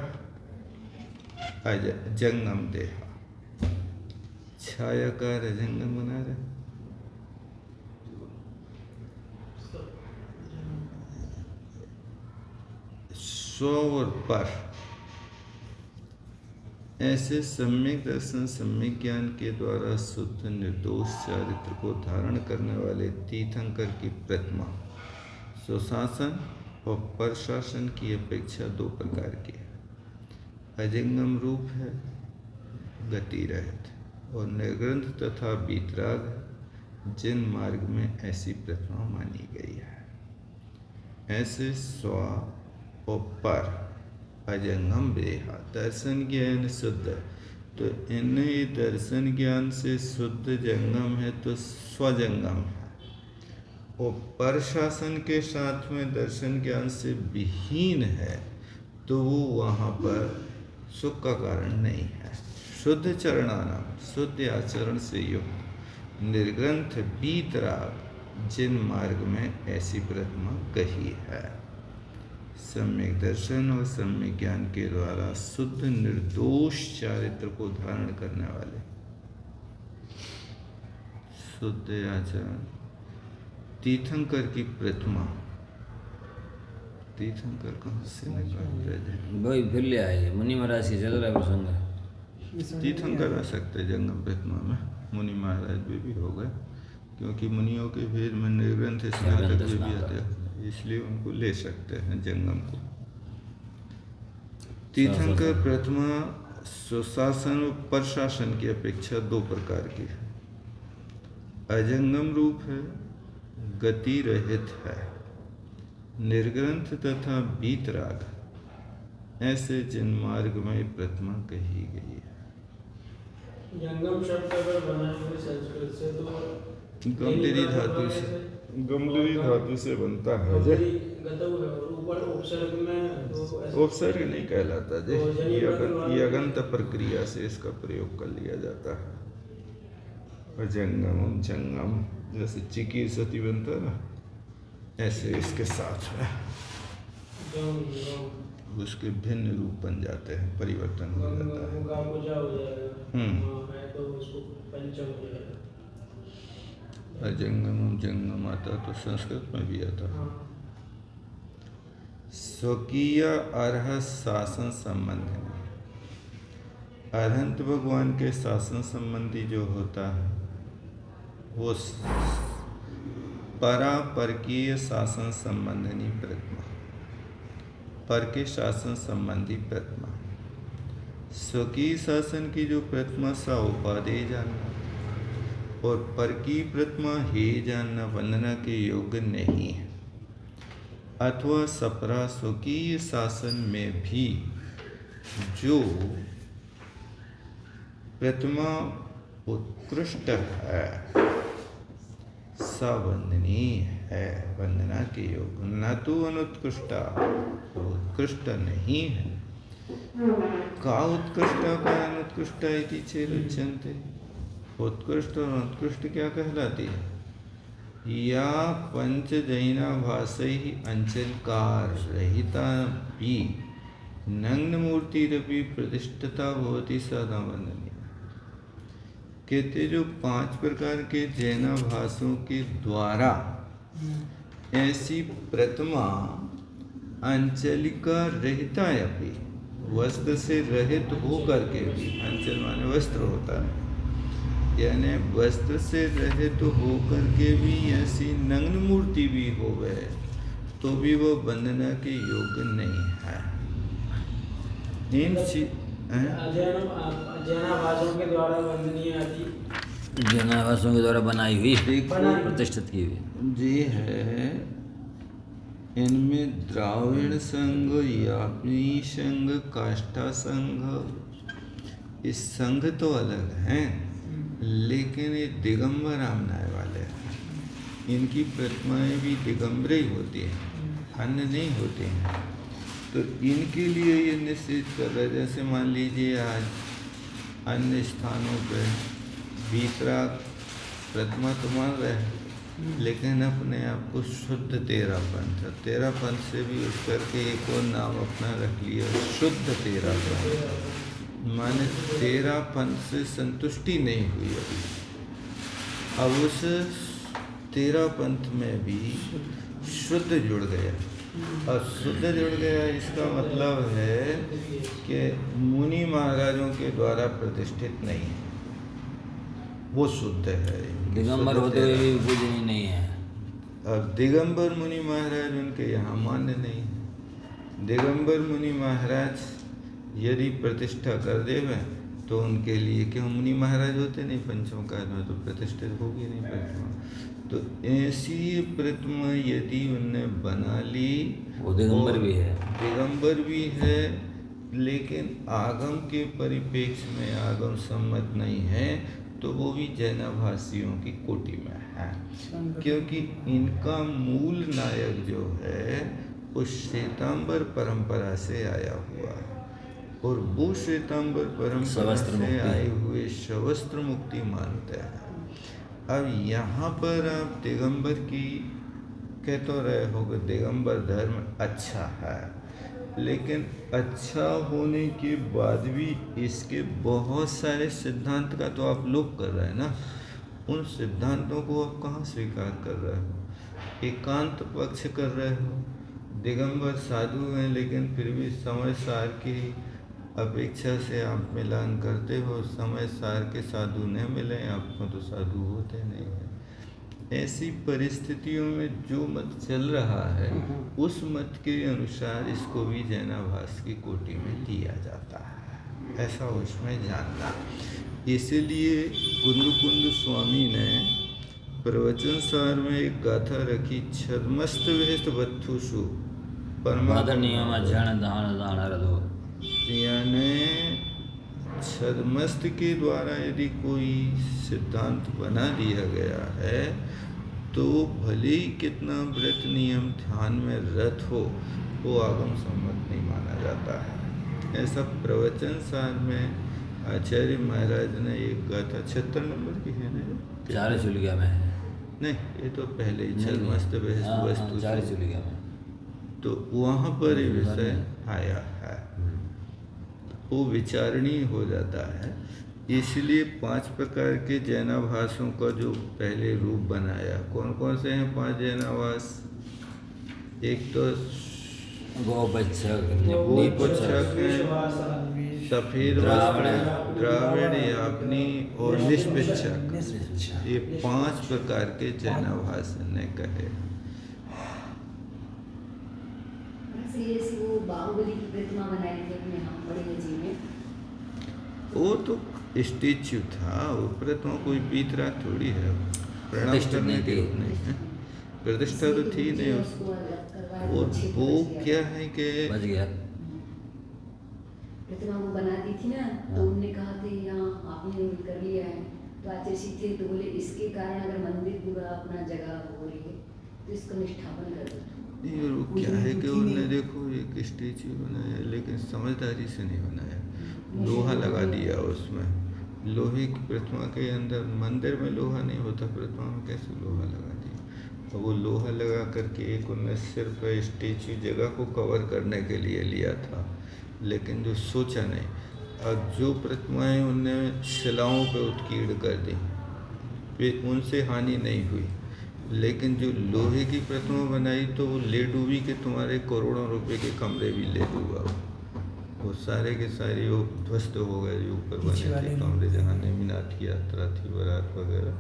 जंगम देहा, छायाकार जंगम बना रहे, स्व और पर ऐसे सम्यक दर्शन सम्यक ज्ञान के द्वारा शुद्ध निर्दोष चारित्र को धारण करने वाले तीर्थंकर की प्रतिमा सुशासन और प्रशासन की अपेक्षा 2 प्रकार की है। अजंगम रूप है, गति रहित, और निर्ग्रंथ तथा बीतराग जिन मार्ग में ऐसी प्रतिमा मानी गई है। ऐसे स्व और पर अजंगम रेहा। दर्शन ज्ञान शुद्ध, तो इन्हें दर्शन ज्ञान से शुद्ध जंगम है तो स्वजंगम है, और पर शासन के साथ में दर्शन ज्ञान से विहीन है तो वो वहाँ पर सुख का कारण नहीं है। शुद्ध चरणानाम, शुद्ध आचरण से युक्त निर्ग्रंथ वीतराग जिन मार्ग में ऐसी प्रतिमा कही है। सम्यक दर्शन और सम्यक ज्ञान के द्वारा शुद्ध निर्दोष चारित्र को धारण करने वाले शुद्ध आचरण। तीर्थंकर की प्रतिमा, तीर्थंकर कहाँ से निकाल रहे हैं? वही फिर ले आए, मुनि महाराज से चल रहा है प्रसंग। तीर्थंकर आ सकते जंगम प्रतिमा में, मुनि महाराज भी हो गए, क्योंकि मुनियों के भेद में निर्ग्रंथ स्नातक भी आते हैं, इसलिए उनको ले सकते हैं जंगम को। तीर्थंकर प्रतिमा सुशासन और प्रशासन की अपेक्षा दो प्रकार की है। अजंगम रूप है, गति रहित है, निर्ग्रंथ तथा वीतराग ऐसे जिन मार्ग में प्रतिमा कही गई है। जंगम शब्द अगर बनाए हुए संस्कृत से तो गंभीरी धातु से, गंभीरी धातु से बनता है। गतव है और ऊपर उपसर्ग में तो ऐसे उपसर्ग नहीं कहलाता जी, ये अगंत प्रक्रिया से इसका प्रयोग कर लिया जाता है। अजंगम जंगम, जैसे चिकी सती बनता है ना, ऐसे इसके साथ में उसके भिन्न रूप बन जाते हैं, परिवर्तन हो जाता है। तो उसको पंचम हो जाएगा। अजंगम जंगम आता तो संस्कृत में भी आता। स्वकीय अर्ह शासन संबंधी, अरहंत भगवान के शासन संबंधी जो होता है वो परापरकीय शासन संबंधी प्रतिमा, पर के शासन संबंधी प्रतिमा। स्वकीय शासन की जो प्रतिमा सा उपादेय जानना और पर की प्रतिमा हे जानना वंदना के योग्य नहीं है, अथवा सपरा स्वकीय शासन में भी जो प्रतिमा उत्कृष्ट है सवंदनीय है, वंदना के योग्य, न तो अनुत्कृष्टा, तो उत्कृष्ट नहीं है। का उत्कृष्टा का अनुत्कृष्टा इति चेरुच्यन्ते, उत्कृष्ट और अनुत्कृष्ट क्या कहलाती है? या पंच जैना भाषै अंचलकार रहिता भी नग्न मूर्ति रवि प्रतिष्ठता भवति सदा वंदनीय। कहते जो 5 प्रकार के जैना भाषों के द्वारा ऐसी प्रतिमा अंचलिका रहता है, अभी वस्त्र से रहित हो करके भी, अंचल माने वस्त्र होता है, यानी वस्त्र से रहित हो करके भी ऐसी नग्न मूर्ति भी हो गए तो भी वो वंदना के योग्य नहीं है। इन जैनाभाषों के द्वारा वंदनीय आदि, जैनाभाषों के द्वारा बनाई हुई, बनाई- प्रतिष्ठित की हुई जी है। इनमें द्राविड़ संघ, यापनी संघ, काष्ठा संघ, इस संघ तो अलग हैं, लेकिन ये दिगंबर रामनाय वाले हैं। इनकी प्रतिमाएं भी दिगंबर ही होती हैं, अन्य नहीं होती हैं। तो इनके लिए ये निश्चित कर रहे, जैसे मान लीजिए आज अन्य स्थानों पे वीतराग प्रतिमा तो मान रहे हैं, लेकिन अपने आप को शुद्ध तेरा पंथ से भी उठ करके एक और नाम अपना रख लिया, शुद्ध तेरा पंथ, माने तेरा पंथ से संतुष्टि नहीं हुई अभी। अब उस तेरा पंथ में भी शुद्ध जुड़ गया, और शुद्ध जुड़ गया इसका मतलब है कि मुनि महाराजों के द्वारा प्रतिष्ठित नहीं है, वो शुद्ध है। दिगंबर होते हुए भी पूजनीय नहीं है। अब दिगंबर मुनि महाराज उनके यहाँ मान्य नहीं है। दिगंबर मुनि महाराज यदि प्रतिष्ठा कर देवे तो उनके लिए क्यों मुनि महाराज होते नहीं, पंचम काल में तो प्रतिष्ठित होगी नहीं प्रतिमा। तो ऐसी प्रतिमा यदि उनने बना ली, वो दिगंबर भी है, दिगंबर भी है, लेकिन आगम के परिप्रेक्ष्य में आगम सम्मत नहीं है, तो वो भी जैनाभासियों की कोटि में है, क्योंकि इनका मूल नायक जो है उस श्वेतांबर परंपरा से आया हुआ है, और वो श्वेतांबर परंपरा से आए हुए शवस्त्र मुक्ति मानते हैं। अब यहाँ पर आप दिगंबर की कह तो रहे हो कि दिगंबर धर्म अच्छा है, लेकिन अच्छा होने के बाद भी इसके बहुत सारे सिद्धांत का तो आप लोप कर रहे हैं ना। उन सिद्धांतों को आप कहाँ स्वीकार कर रहे हो, एकांत पक्ष कर रहे हो। दिगंबर साधु हैं, लेकिन फिर भी समय सार की अपेक्षा से आप मिलान करते हो, समय सार के साधु न मिले आपको तो साधु होते नहीं हैं। ऐसी परिस्थितियों में जो मत चल रहा है उस मत के अनुसार इसको भी जैनाभास की कोटि में लिया जाता है, ऐसा उसमें जानना। इसीलिए कुंद स्वामी ने प्रवचन सार में एक गाथा रखी, छदमस्त विहित वत्थुषु नियम जन दान दान रदो, यानी छदमस्त के द्वारा यदि कोई सिद्धांत बना दिया गया है तो भले ही कितना व्रत नियम ध्यान में रत हो, वो आगम सम्मत नहीं माना जाता है। ऐसा प्रवचन सार में आचार्य महाराज ने एक गाथा 76 नंबर की है ना, 4 चुलिया में है, नहीं ये तो पहले ही छदमस्त वस्तु 4 चुलिया में, तो वहाँ पर ये विषय आया है, वो विचारणीय हो जाता है। इसलिए 5 प्रकार के जैनाभासों का जो पहले रूप बनाया, कौन कौन से हैं 5 जैनाभास? एक तो गोपच्छक, गोपच्छक, सफेद वस्त्र, द्राविड़, याज्ञी और निष्पिच्छक, ये 5 प्रकार के जैनाभास ने कहे। वो बाहुबली की प्रतिमा बनाई थी अपने यहाँ बड़े जी में, वो तो स्टेच्यू था, वो प्रतिमा कोई पीतरा थोड़ी है, प्रणाम करने के रूप नहीं है, प्रतिष्ठा तो थी नहीं उसको। और वो क्या है कि बच गया प्रतिमा वो बना दी थी ना, तो उन्होंने कहा थे यहाँ आपने कर लिया है, तो आचार्य थे तो बोले इसके कारण अगर मंदिर पूरा अपना जगह हो रही है तो इसको निष्ठापन कर दो। नहीं, और वो क्या है कि उन्होंने देखो एक स्टेच्यू बनाया, लेकिन समझदारी से नहीं बनाया, लोहा लगा दिया उसमें। लोहे की प्रतिमा के अंदर, मंदिर में लोहा नहीं होता, प्रतिमा में कैसे लोहा लगा दिया? तो वो लोहा लगा करके एक उन्होंने सिर्फ स्टेच्यू जगह को कवर करने के लिए लिया था, लेकिन जो सोचा नहीं। अब जो प्रतिमाएं उनने शिलाओं पे उत्कीर्ण कर दी, फिर उनसे हानि नहीं हुई, लेकिन जो लोहे की प्रतिमा बनाई तो वो ले डूबी के तुम्हारे करोड़ों रुपए के कमरे भी ले डूबा, वो सारे के सारे वो ध्वस्त हो गए। जो ऊपर बने थे कमरे, जहाँ नेमिनाथ की यात्रा थी, बारात वगैरह,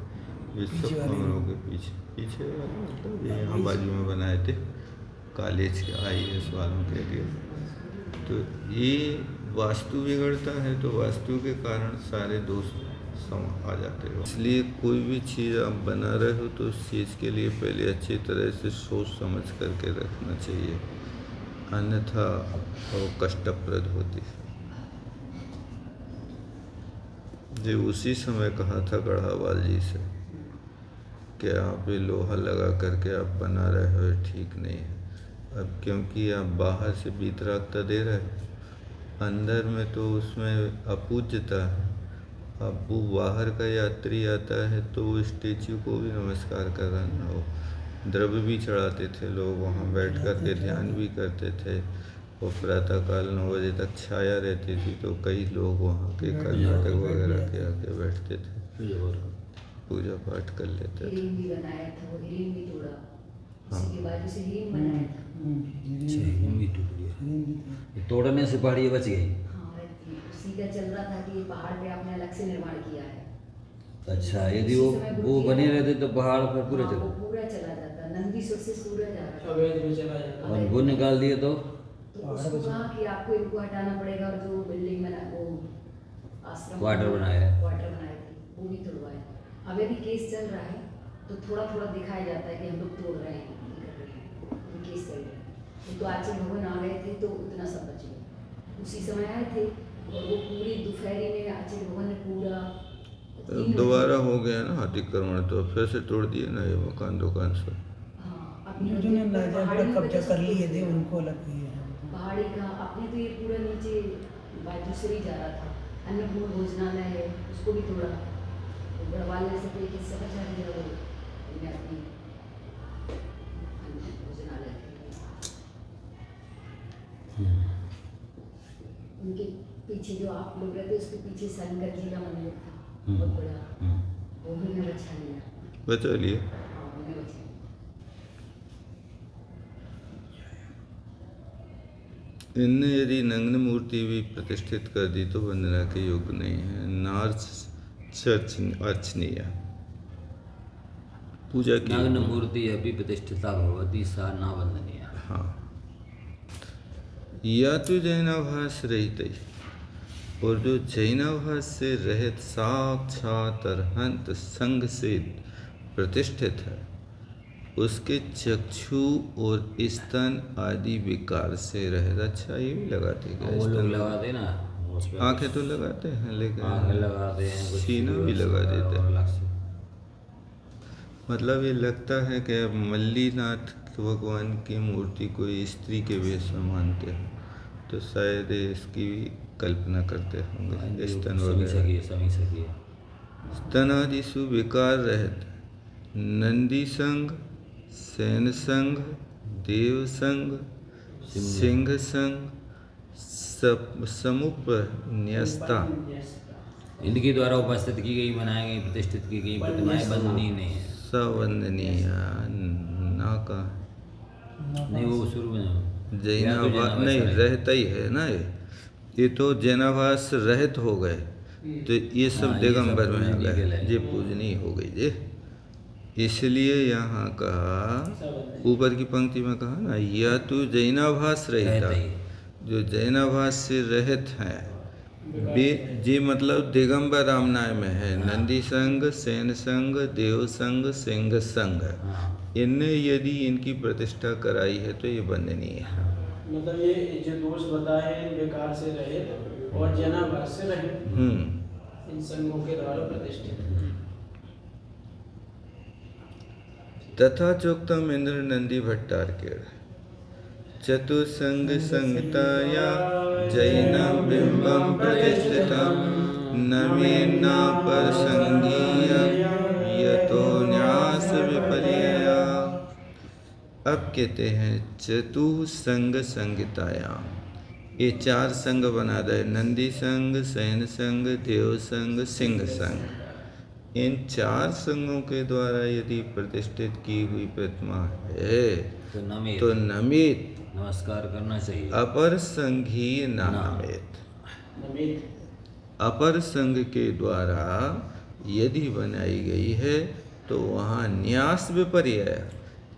ये सब कमरों के पीछे मतलब ये यहाँ बाजू में बनाए थे कॉलेज के IAS वालों के लिए। तो ये वास्तु बिगड़ता है, तो वास्तु के कारण सारे दोष आ जाते हो। इसलिए कोई भी चीज़ आप बना रहे हो तो उस चीज़ के लिए पहले अच्छी तरह से सोच समझ करके रखना चाहिए, अन्यथा वो कष्टप्रद होती है। जो उसी समय कहा था गढ़ावाल जी से कि आप ये लोहा लगा करके आप बना रहे हो, ठीक नहीं है। अब क्योंकि आप बाहर से बीतरागता दे रहे हो, अंदर में तो उसमें अपूज्यता है। अब वो बाहर का यात्री आता है तो वो स्टेच्यू को भी नमस्कार कर रहा हो, द्रव्य भी चढ़ाते थे लोग, वहाँ बैठ कर के ध्यान भी करते थे, और प्रातःकाल 9 बजे तक छाया रहती थी, तो कई लोग वहाँ के कर्नाटक वगैरह के आके बैठते थे, पूजा पाठ कर लेते थे। भी बनाया था, वो हिरिन भी तोड़ा, इसी के बाद उसे हिरिन बनाया था। तोड़ने से पहाड़ी बच गई। उसी का चल रहा था कि ये पहाड़ पे आपने अलग से निर्माण किया है। अच्छा, यदि वो बने रहते तो पहाड़ पर पूरा चला, पूरा चला जाता, नंदी सुर से सूरज आ रहा अवैध में चला जाता। और वो निकाल दिए तो उसको कहा कि आपको इनको हटाना पड़ेगा, और जो बिल्डिंग बना वो आश्रम क्वार्टर बनाए हैं। क्वार्टर बनाए थे, वो भी तोड़वाए। अब यदि केस चल रहा है तो थोड़ा थोड़ा दिखाया जाता है कि हम लोग तोड़ रहे हैं, ये कर रहे हैं, ये केस चल रहा है। तो आचार्य भवन आ गए थे तो उतना सब बच गया। उसी समय आए थे और वो पूरी दोपहरी में आचार्य भवन ने पूरा दोबारा हो गया ना अतिक्रमण, तो फिर से तोड़ दिए ना ये मकान दुकान सब। हाँ, अपनी जिन्होंने नाजायज पहाड़ी कब्जा पे कर लिए थे उनको अलग दिए हैं। पहाड़ी का अपने तो ये पूरा नीचे बाजू से ही जा रहा था। अन्नपूर्ण भोजनालय है, उसको भी तोड़ा। तो गढ़वाल ने से कोई किस्सा बचा दिया, वो इन्हें अपनी अन्न भोजनालय उनके पीछे जो आप लोग रहते उसके पीछे संकर जी का मंदिर था बहुत बड़ा, वो भी ने बचा लिया। बचा लिए। हाँ, उन्हें बचा लिया। इनने यदि नग्न मूर्ति भी प्रतिष्ठित कर दी तो वंदना के योग्य नहीं है। नार्च चर्च अर्चनीय पूजा की। नग्न मूर्ति अपि प्रतिष्ठिता भवती सा न वंदनीय। हाँ, या तो जैनाभास रहित ही, और जो जैनाभास से रहित साक्षात अरहंत संग से प्रतिष्ठित है, उसके चक्षु और स्तन आदि विकार से रहित। अच्छा, ये भी लगाते क्या? वो लोग स्तन लगाते ना उस पे, आंखें तो लगाते हैं, लेकिन आंखें लगाते हैं, कुछ सीना भी लगा और देते हैं। अलग से। मतलब ये लगता है कि अब मल्लीनाथ भगवान की मूर्ति कोई स्त्री के वेश में मानते हैं, तो शायद ये इसकी भी कल्पना करते होंगे। स्तन वगैरह समी सकी स्तन आदि सुविकार रहित नंदी संग, सैन संग, देव संग, सिंह संग, समुपन्यस्ता इनके द्वारा उपस्थित की गई, बनाई गई, प्रतिष्ठित की गई प्रतिमाएं वंदनीय नहीं है। सवंदनीय ना का नहीं, वो शुरू में जैनाभास नहीं रहता ही है ना। ये तो जैनाभास रहित हो गए, तो ये सब हाँ, ये दिगंबर सब में आ पूजनीय के गए, लायक। ये पूजनीय हो गई ये। इसलिए यहाँ कहा, ऊपर की पंक्ति में कहा ना, या तो जैनाभास रहता, रहता ही। जो जैनाभास से रहित हैं वे, जे मतलब दिगंबर रामनाय में है। नंदी संघ, सैन संघ, देव संघ, सिंह संघ, हाँ। इनने यदि इनकी प्रतिष्ठा कराई है तो ये वंदनीय है। मतलब ये जो दोष बताए हैं विकार से रहित और जनाभास से रहित, इन संघों के द्वारा प्रतिष्ठित। तथा चोक्तम इंद्र नंदी भट्टारकेण चतुसंग संहिताया जैनम बिंबम प्रतिष्ठितम नवीना परसंगीय यतो न्यास विपर्यया। अब कहते हैं चतुसंग संहितायाम, ये 4 संघ बना दे, नंदी संघ, सैन संघ, देव संघ, सिंह संघ। इन 4 संघों के द्वारा यदि प्रतिष्ठित की हुई प्रतिमा है तो नमित नमस्कार करना चाहिए। अपर संघी नामित, अपर संघ के द्वारा यदि बनाई गई है तो वहाँ न्यास विपर्य,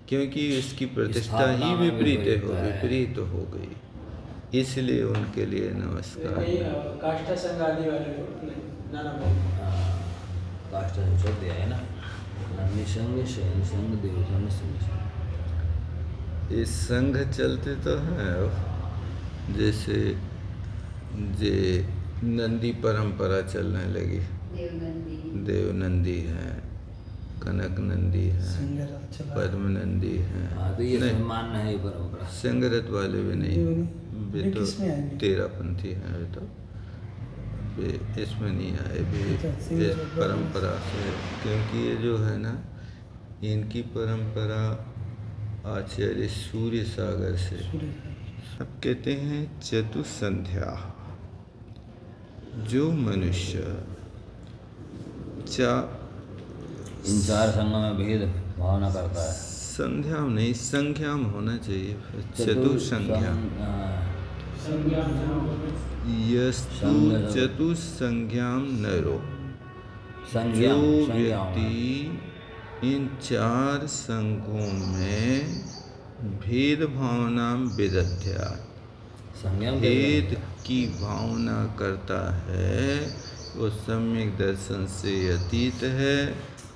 क्योंकि इसकी प्रतिष्ठा ही विपरीत हो गई, इसलिए उनके लिए नमस्कार। काष्ठा संघ आदि वाले काष्ठा से छोड़ दिया है ना, नंदी संघ, शयन संघ, देव संघ, सिंह संघ। ये संघ चलते तो हैं, जैसे जे नंदी परंपरा चलने लगी, देव नंदी है, कनक नंदी है, पद्म नंदी है। हाँ, तो ये नहीं, सम्मान है परंपरा। सिंगरत वाले भी नहीं, वे तो किसमें आएंगे? 13 पंथी हैं वे तो, वे इसमें नहीं आए, वे इस परंपरा से, क्योंकि ये जो है ना, इनकी परंपरा आचार्य सूर्य सागर से। अब कहते हैं चतुसंध्या, जो मनुष्य इन 4 संघों में भेद भावना करता है। संध्या में नहीं, संख्या में होना चाहिए। चतुसंख्या, यस्तु चतुसंज्ञाम नरो, जो व्यक्ति इन 4 संघों में भेद भावना विदध्या, भेद की भावना करता है, वो सम्यक दर्शन से अतीत है,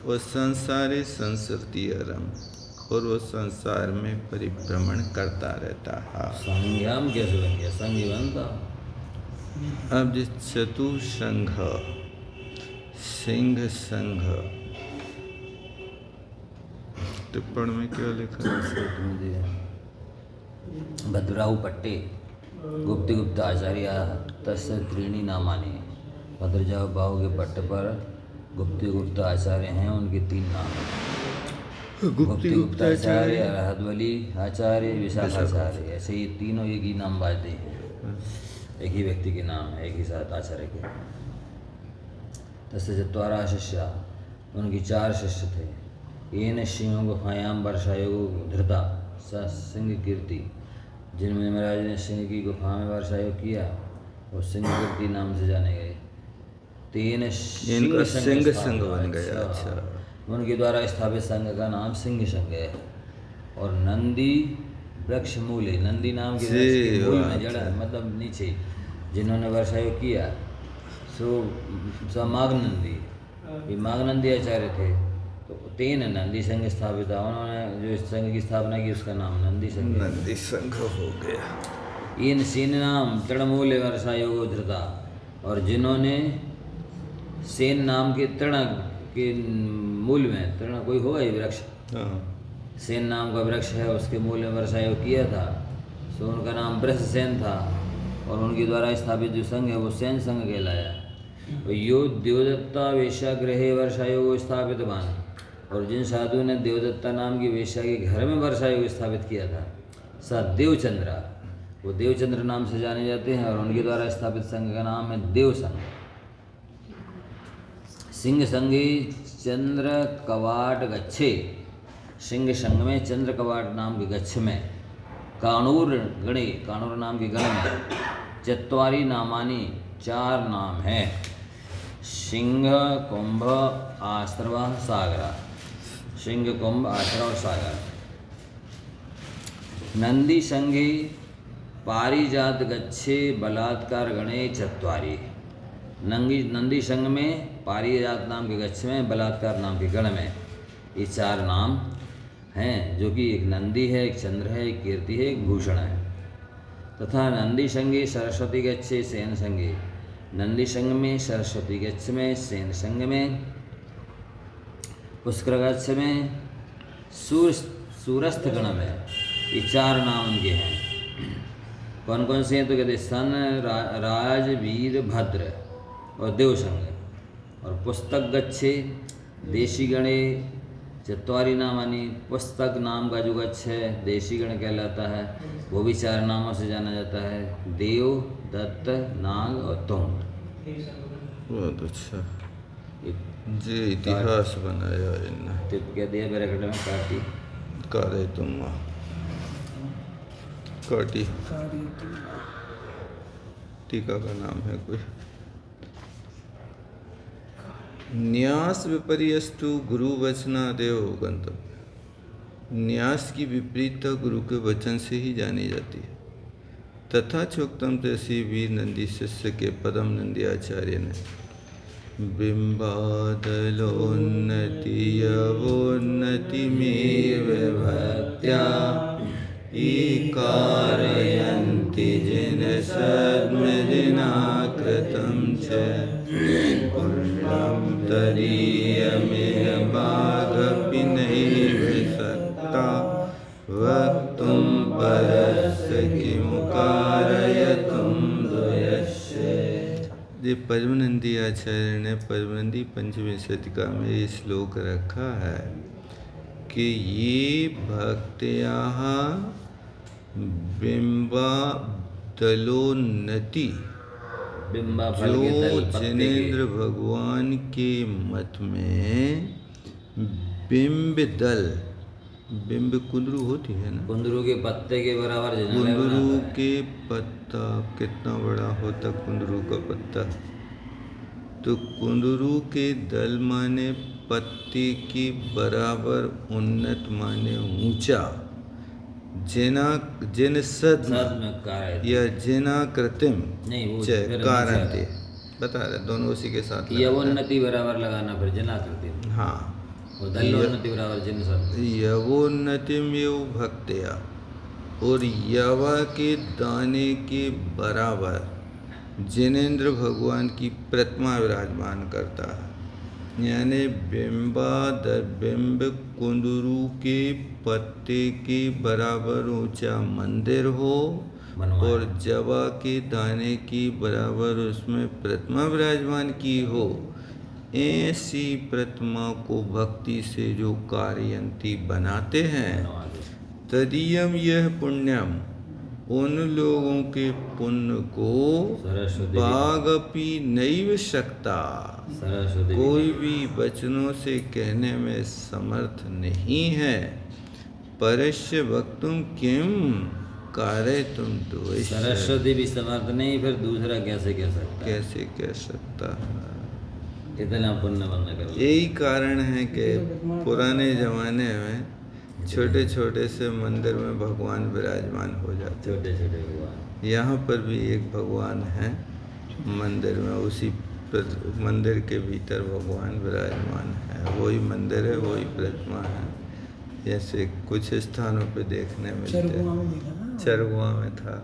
वो संसारी संस्कृति आरंभ, और वो संसार में परिभ्रमण करता रहता है। संज्ञाम कैसे बन गया? संज्ञ बनता। अब जिस चतुसंघ, सिंह संघ, टिप्पण में क्या लिखा है? भद्राहु पट्टे गुप्त गुप्त आचार्य तस्य त्रीणी नामानि। भद्रजाहु बाहु के पट्ट पर गुप्त गुप्त आचार्य हैं, उनके 3 नाम हैं। गुप्ति गुप्ताचार्य, रहद्वली आचार्य, विशाखाचार्य। ऐसे ये तीनों एक ही नाम बाजते हैं, एक ही व्यक्ति के नाम है, एक ही साथ आचार्य के। तस्य चत्वारः शिष्या, उनकी 4 शिष्य थे। येन सिंह गुफायाम वर्षायोग धृता स सिंह कीर्ति, जिनमें महाराज ने सिंह की गुफा में वर्षायोग किया, वो सिंह कीर्ति नाम से जाने गए। तेन सिंह संघ बन गया। अच्छा, उनके द्वारा स्थापित संघ का नाम सिंह संघ है। और नंदी वृक्ष मूले, नंदी नाम के वृक्ष के मूल में जड़ मतलब नीचे जिन्होंने वर्षायोग किया सो माघनंदी, ये माघनंदी आचार्य थे। तो तेन नंदी संघ स्थापित, उन्होंने जो इस संघ की स्थापना की उसका नाम नंदी संघ, नंदी संघ हो गया। इन सेन नाम तृणमूल वर्षायोग धृता, और जिन्होंने सेन नाम के तृण के मूल में, तृण कोई होगा ये वृक्ष, सेन नाम का वृक्ष है, उसके मूल में वर्षायोग किया था, सो उनका नाम बृहस्पति था। और उनके द्वारा स्थापित जो संघ है वो सेन संघ कहलाया। तो यो देवदत्ता वेश्यागृहे वर्षायोग स्थापित बान, और जिन साधु ने देवदत्ता नाम की वेश्या के घर में वर्षायोग स्थापित किया था स देवचंद्रा, वो देवचंद्र नाम से जाने जाते हैं, और उनके द्वारा स्थापित संघ का नाम है देव संघ। सिंह संघे चंद्र कवाट गच्छे, सिंह संघ में चंद्र कवाट नाम के गच्छ में, काणूर गणे, काणूर नाम के गण में, चत्वारी नामानी 4 नाम हैं। सिंह कुंभ आश्रव सागरा, सिंह कुंभ आश्रव और सागर। नंदी संघे पारिजात गच्छे बलात्कार गणे चत्वारी, नंदी संघ में पारिजात नाम के गच्छ में, बलात्कार नाम के गण में, ये 4 नाम हैं, जो कि एक नंदी है, एक चंद्र है, एक कीर्ति है, एक भूषण है। तथा नंदी संघे सरस्वती गच्छे सेन संघे, नंदी संघ में, सरस्वती गच्छ में, सेन संघ में, पुष्कर गच्छ में, सूरस्थ गण में, ये 4 नाम उनके हैं। कौन कौन से हैं? तो कहते सन, राज, वीर, भद्र और देव संघ। और पुस्तक गच्छे देशी गणे चत्वारी नामानी, पुस्तक नाम का जो गच्छ है देशी गण कहलाता है, वो भी 4 नामों से जाना जाता है, देव, दत्त, नाग और तुंग। बहुत अच्छा जी इतिहास बनाया इन्हें। टिप कह दिया ब्रैकेट में काटी, कारे तुम काटी, टीका का नाम है कोई। न्यास विपर्यस्तु गुरु वचनादेव गंतव्य, न्यास की विपरीतता गुरु के वचन से ही जानी जाती है। तथा चोक्तम तैसी वीर नंदी शिष्य के पदम नंदी आचार्य ने बिंबादलोन्नति यवोन्नति में विभक्त्या कारयन्ति जिन सद्मदिना कृतं च पुण्यं तदीयमेव भागपि नैव सक्ता वक्तुं परस्य किं कारयितुं द्वयस्य। ये परमनंदी आचार्य ने परमनंदी पंचमी शतिका में ये श्लोक रखा है कि ये भक्त्याः बिंबा दलोन्नति, जो जिनेन्द्र भगवान के मत में बिंब दल, बिंब कुंदरू होती है ना, कुंदरू के पत्ते के बराबर, कुंदरू के पत्ता कितना बड़ा होता कुंदरू का पत्ता, तो कुंदरू के दल माने पत्ते के बराबर, उन्नत माने ऊंचा, जिन सद या जिना कृतिम कारणते, बता रहे दोनों उसी के साथ लगाना है। यवोन्नति बराबर लगाना फिर जना करते हैं। हाँ, और दल्लोन्नति बराबर जिन सब। यवोन्नतिमेव भक्त्या, और यवा के दाने के बराबर जिनेंद्र भगवान की प्रतिमा विराजमान करता है। यानी बिंब कुंदरू के पत्ते के बराबर ऊंचा मंदिर हो बनवाया। और जवा के दाने की बराबर उसमें प्रतिमा विराजमान की हो, ऐसी प्रतिमा को भक्ति से जो कार्यंती बनाते हैं, बनवा दे। तदीयम यह पुण्यम, उन लोगों के पुण्य को सरस्वती बागपि नैव शक्ता, सरस्वती कोई भी वचनों से कहने में समर्थ नहीं है। परस्य वक्तुम किम कार्य तुम द्वेष, सरस्वती भी समर्थ नहीं, फिर दूसरा कैसे कह सकता है? कैसे कह सकता है। इतना पुण्य बंद कर ले। यही कारण है कि पुराने जमाने में छोटे छोटे से मंदिर में भगवान विराजमान हो जाते। छोटे छोटे भगवान। यहाँ पर भी एक भगवान है मंदिर में, उसी मंदिर के भीतर भगवान विराजमान है। वही मंदिर है, वही प्रतिमा है। जैसे कुछ स्थानों पे देखने मिलते चरगुआ हैं। में देखा ना, चरगुआ में था।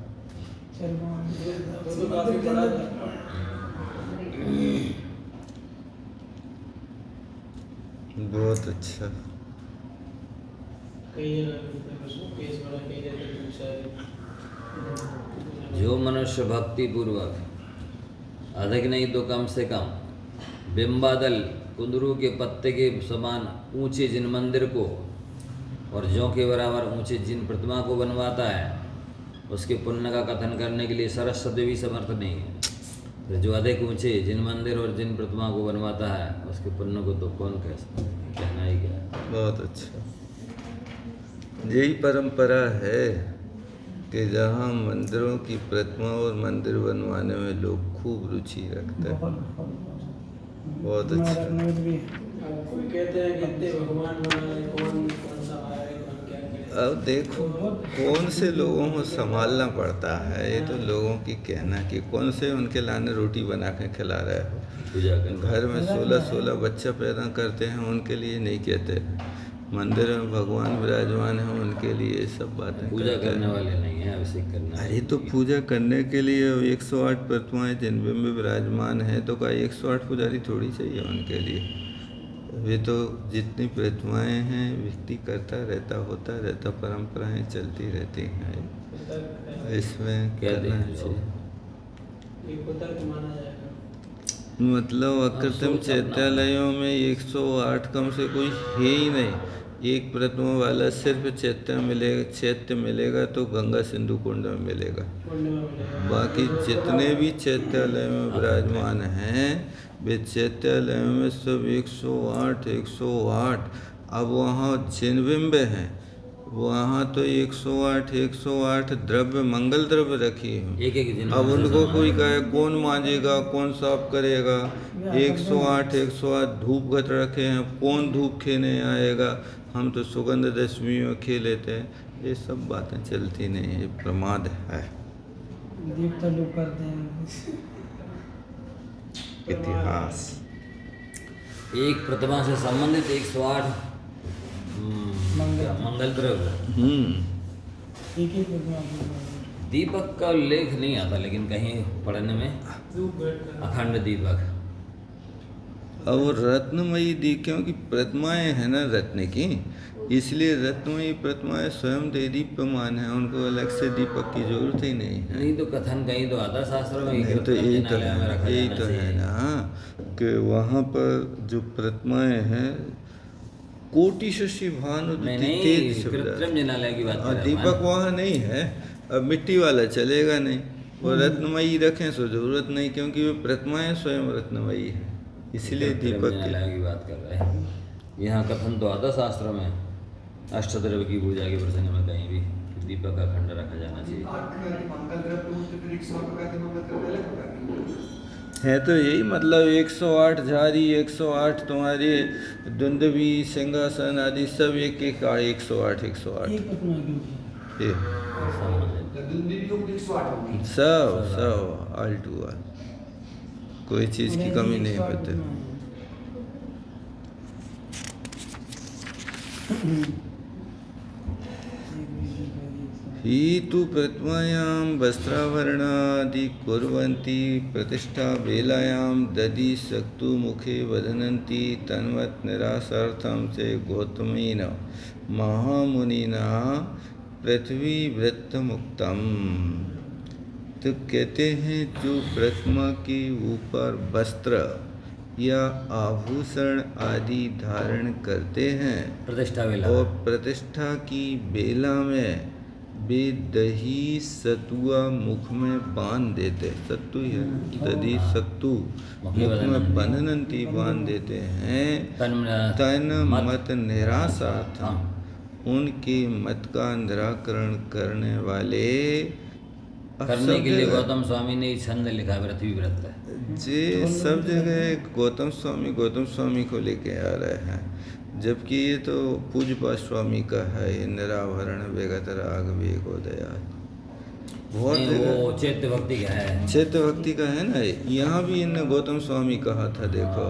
चरगुआ में वो तो काफी बड़ा था। बहुत अच्छा। कई उसको केस बड़ा कई रहते दूसरा। जो मनुष्य भक्ति पूर्वक अधिक नहीं तो कम से कम बिंबादल कुंदरू के पत्ते के समान ऊंचे जिन मंदिर को और जौ के बराबर ऊंचे जिन प्रतिमा को बनवाता है, उसके पुण्य का कथन करने के लिए सरस्वती भी समर्थ नहीं है। फिर जो अधिक ऊंचे जिन मंदिर और जिन प्रतिमा को बनवाता है, उसके पुण्य को तो कौन कह सकता है? कहना ही क्या है। बहुत अच्छा। यही परंपरा है कि जहाँ मंदिरों की प्रतिमा और मंदिर बनवाने में लोग खूब रुचि रखते हैं। बहुत अच्छा। अब कोई कहते हैं कि इतने भगवान बनाए, कौन कौन सा आया है, कौन क्या करे। अब देखो कौन से लोगों को संभालना पड़ता है। ये तो लोगों की कहना कि कौन से उनके लाने रोटी बना के खिला रहे हो। पूजा करना। घर में 16-16 बच्चा पैदा करते हैं, उनके लिए नहीं कहते। मंदिर में भगवान विराजमान है, उनके लिए ये सब बातें पूजा करते करने हैं। वाले नहीं है, अभिषेक करना है। अरे तो पूजा करने के लिए 108 प्रतिमाएं जिनमें में विराजमान है, तो का 108 पुजारी थोड़ी चाहिए उनके लिए। वे तो जितनी प्रतिमाएं हैं व्यक्ति करता रहता, होता रहता, परंपराएं चलती रहती हैं। इसमें क्या करना देख लो। चाहिए। ये कुतर्क माना जाएगा। मतलब अकृत्रिम सोच अपना। चैत्यालयों में 108 कम से कोई है ही नहीं। एक प्रतिमा वाला सिर्फ चैत्य मिलेगा तो गंगा सिंधु कुंड में मिलेगा। पुण्य में मिलेगा। बाकी जितने भी चैत्यालय में विराजमान हैं, वे चैत्यालय में सब 108। अब वहाँ जिन बिंब हैं, वहाँ तो 108 द्रव्य, मंगल द्रव्य रखी हैं। एक जिन अब मंदिर उनको समान कोई कहे कौन मांजेगा, कौन साफ करेगा। 108 धूप घट रखे हैं, कौन धूप खेने आएगा। हम तो सुगंध दशमी में खे लेते हैं। ये सब बातें चलती नहीं, ये प्रमाद है। देवता लोग करते हैं। इतिहास एक प्रतिमा से संबंधित 108 मंगल द्रव्य। एक एक प्रतिमा। दीपक का उल्लेख नहीं आता, लेकिन कहीं पढ़ने में धूप घट अखंड दीपक। अब वो रत्नमयी दी, क्योंकि प्रतिमाएं हैं ना रत्न की, इसलिए रत्नमयी प्रतिमाएं स्वयं दे दीप्यमान है। उनको अलग से दीपक की जरूरत ही नहीं है। नहीं तो कथन कहीं तो आता शास्त्र में। नहीं तो यही तो है, यही तो है ना कि वहाँ पर जो प्रतिमाएं हैं कोटि शशि भानु नहीं, कृत्रिम जिनालय की बात कर रहे हैं। दीपक वहाँ नहीं है। अब मिट्टी वाला चलेगा नहीं, वो रत्नमयी रखें सो जरूरत नहीं, क्योंकि वो प्रतिमाएं स्वयं रत्नमयी है, इसलिए कृत्रिम दीपक जिनालय की बात कर रहे हैं। यहाँ कथन तो आता शास्त्र में अष्टद्रव्य की पूजा के प्रसंग में कहीं भी कि दीपक का खंड रखा जाना चाहिए। है तो यही मतलब 108 झारी, 108 तुम्हारे दुंदवी, सिंहासन आदि सब एक 108 एक प्रतिमा क्यों? ये सब ऑल टू ऑल। कोई चीज़ की कमी नहीं होती। ही तु प्रथमायां वस्त्राभरणादि कुर्वन्ति प्रतिष्ठा वेलायां दधि सक्तु मुखे वदनन्ति तन्मत् निरासार्थं से गौतमेन महामुनिना पृथ्वी वृत्त मुक्तम। तो कहते हैं जो प्रतिमा के ऊपर वस्त्र या आभूषण आदि धारण करते हैं प्रतिष्ठा वेला और प्रतिष्ठा की बेला में वे दही सतुआ मुख में बांध देते, सत्तु ही है, दही सत्तु मुख में बंधनंती बांध देते हैं। तन मत निरासार्थम, उनके मत का निराकरण करने वाले करने के लिए गौतम स्वामी ने छंद लिखा पृथ्वी व्रत है। जे सब जगह गौतम स्वामी को लेके आ रहे हैं, जबकि ये तो पूज्यपाद स्वामी का है। ये निराभरण विगत राग वेगोदया बहुत वो चैत्य भक्ति का है, चैत्य भक्ति का है ना। यहाँ भी इनने गौतम स्वामी कहा था देखो,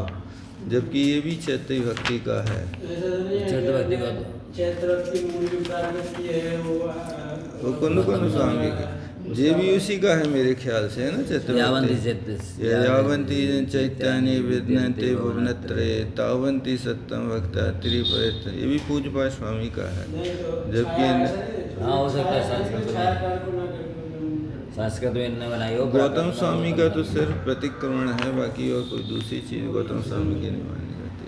जबकि ये भी चैत्य भक्ति का है। चैत्य भक्ति का चैत्र भक्ति मूल प्राकृति है वो कुंद स्वामी का जे भी उसी का है मेरे ख्याल से, है ना। चैत्य यावंती चैत्यानि विद्यन्ते भुवनत्रये तावंती सत्यम भक्ता त्रिपरित, ये भी पूज्यपाद स्वामी का है। जबकि हाँ हो सकता है संस्कृत में इनने बनाई हो। गौतम स्वामी का तो सिर्फ प्रतिक्रमण है, बाकी और कोई दूसरी चीज गौतम स्वामी की नहीं मानी जाती।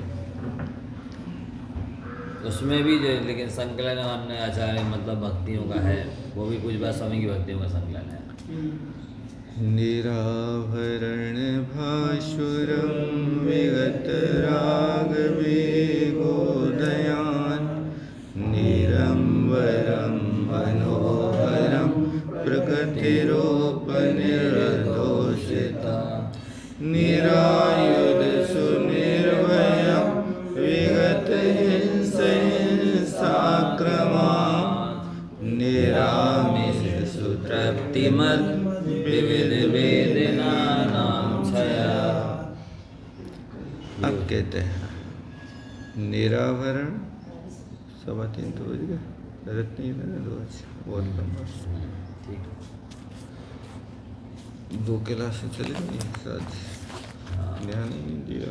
उसमें भी जो लेकिन संकलन अन्य आचार्य मतलब भक्तियों का है, वो भी पूज्यपाद स्वामी की भक्तियों का संकलन है। निराभरण भासुरम विगत राग वेगोदयान निरंबरम मनोहरम प्रकृतिरूप निर्दोषिता निरायुध सुनिर्भयम विगत हिंसाक्रमा निरामिष सुतृप्तिमत् विविध वेदनानां छया। अब कहते हैं निराभरण 3:15 तो बज गए, गलत नहीं मैंने बहुत लंबा ठीक 2 क्लासें चलेंगी साथ, ध्यान ही नहीं दिया।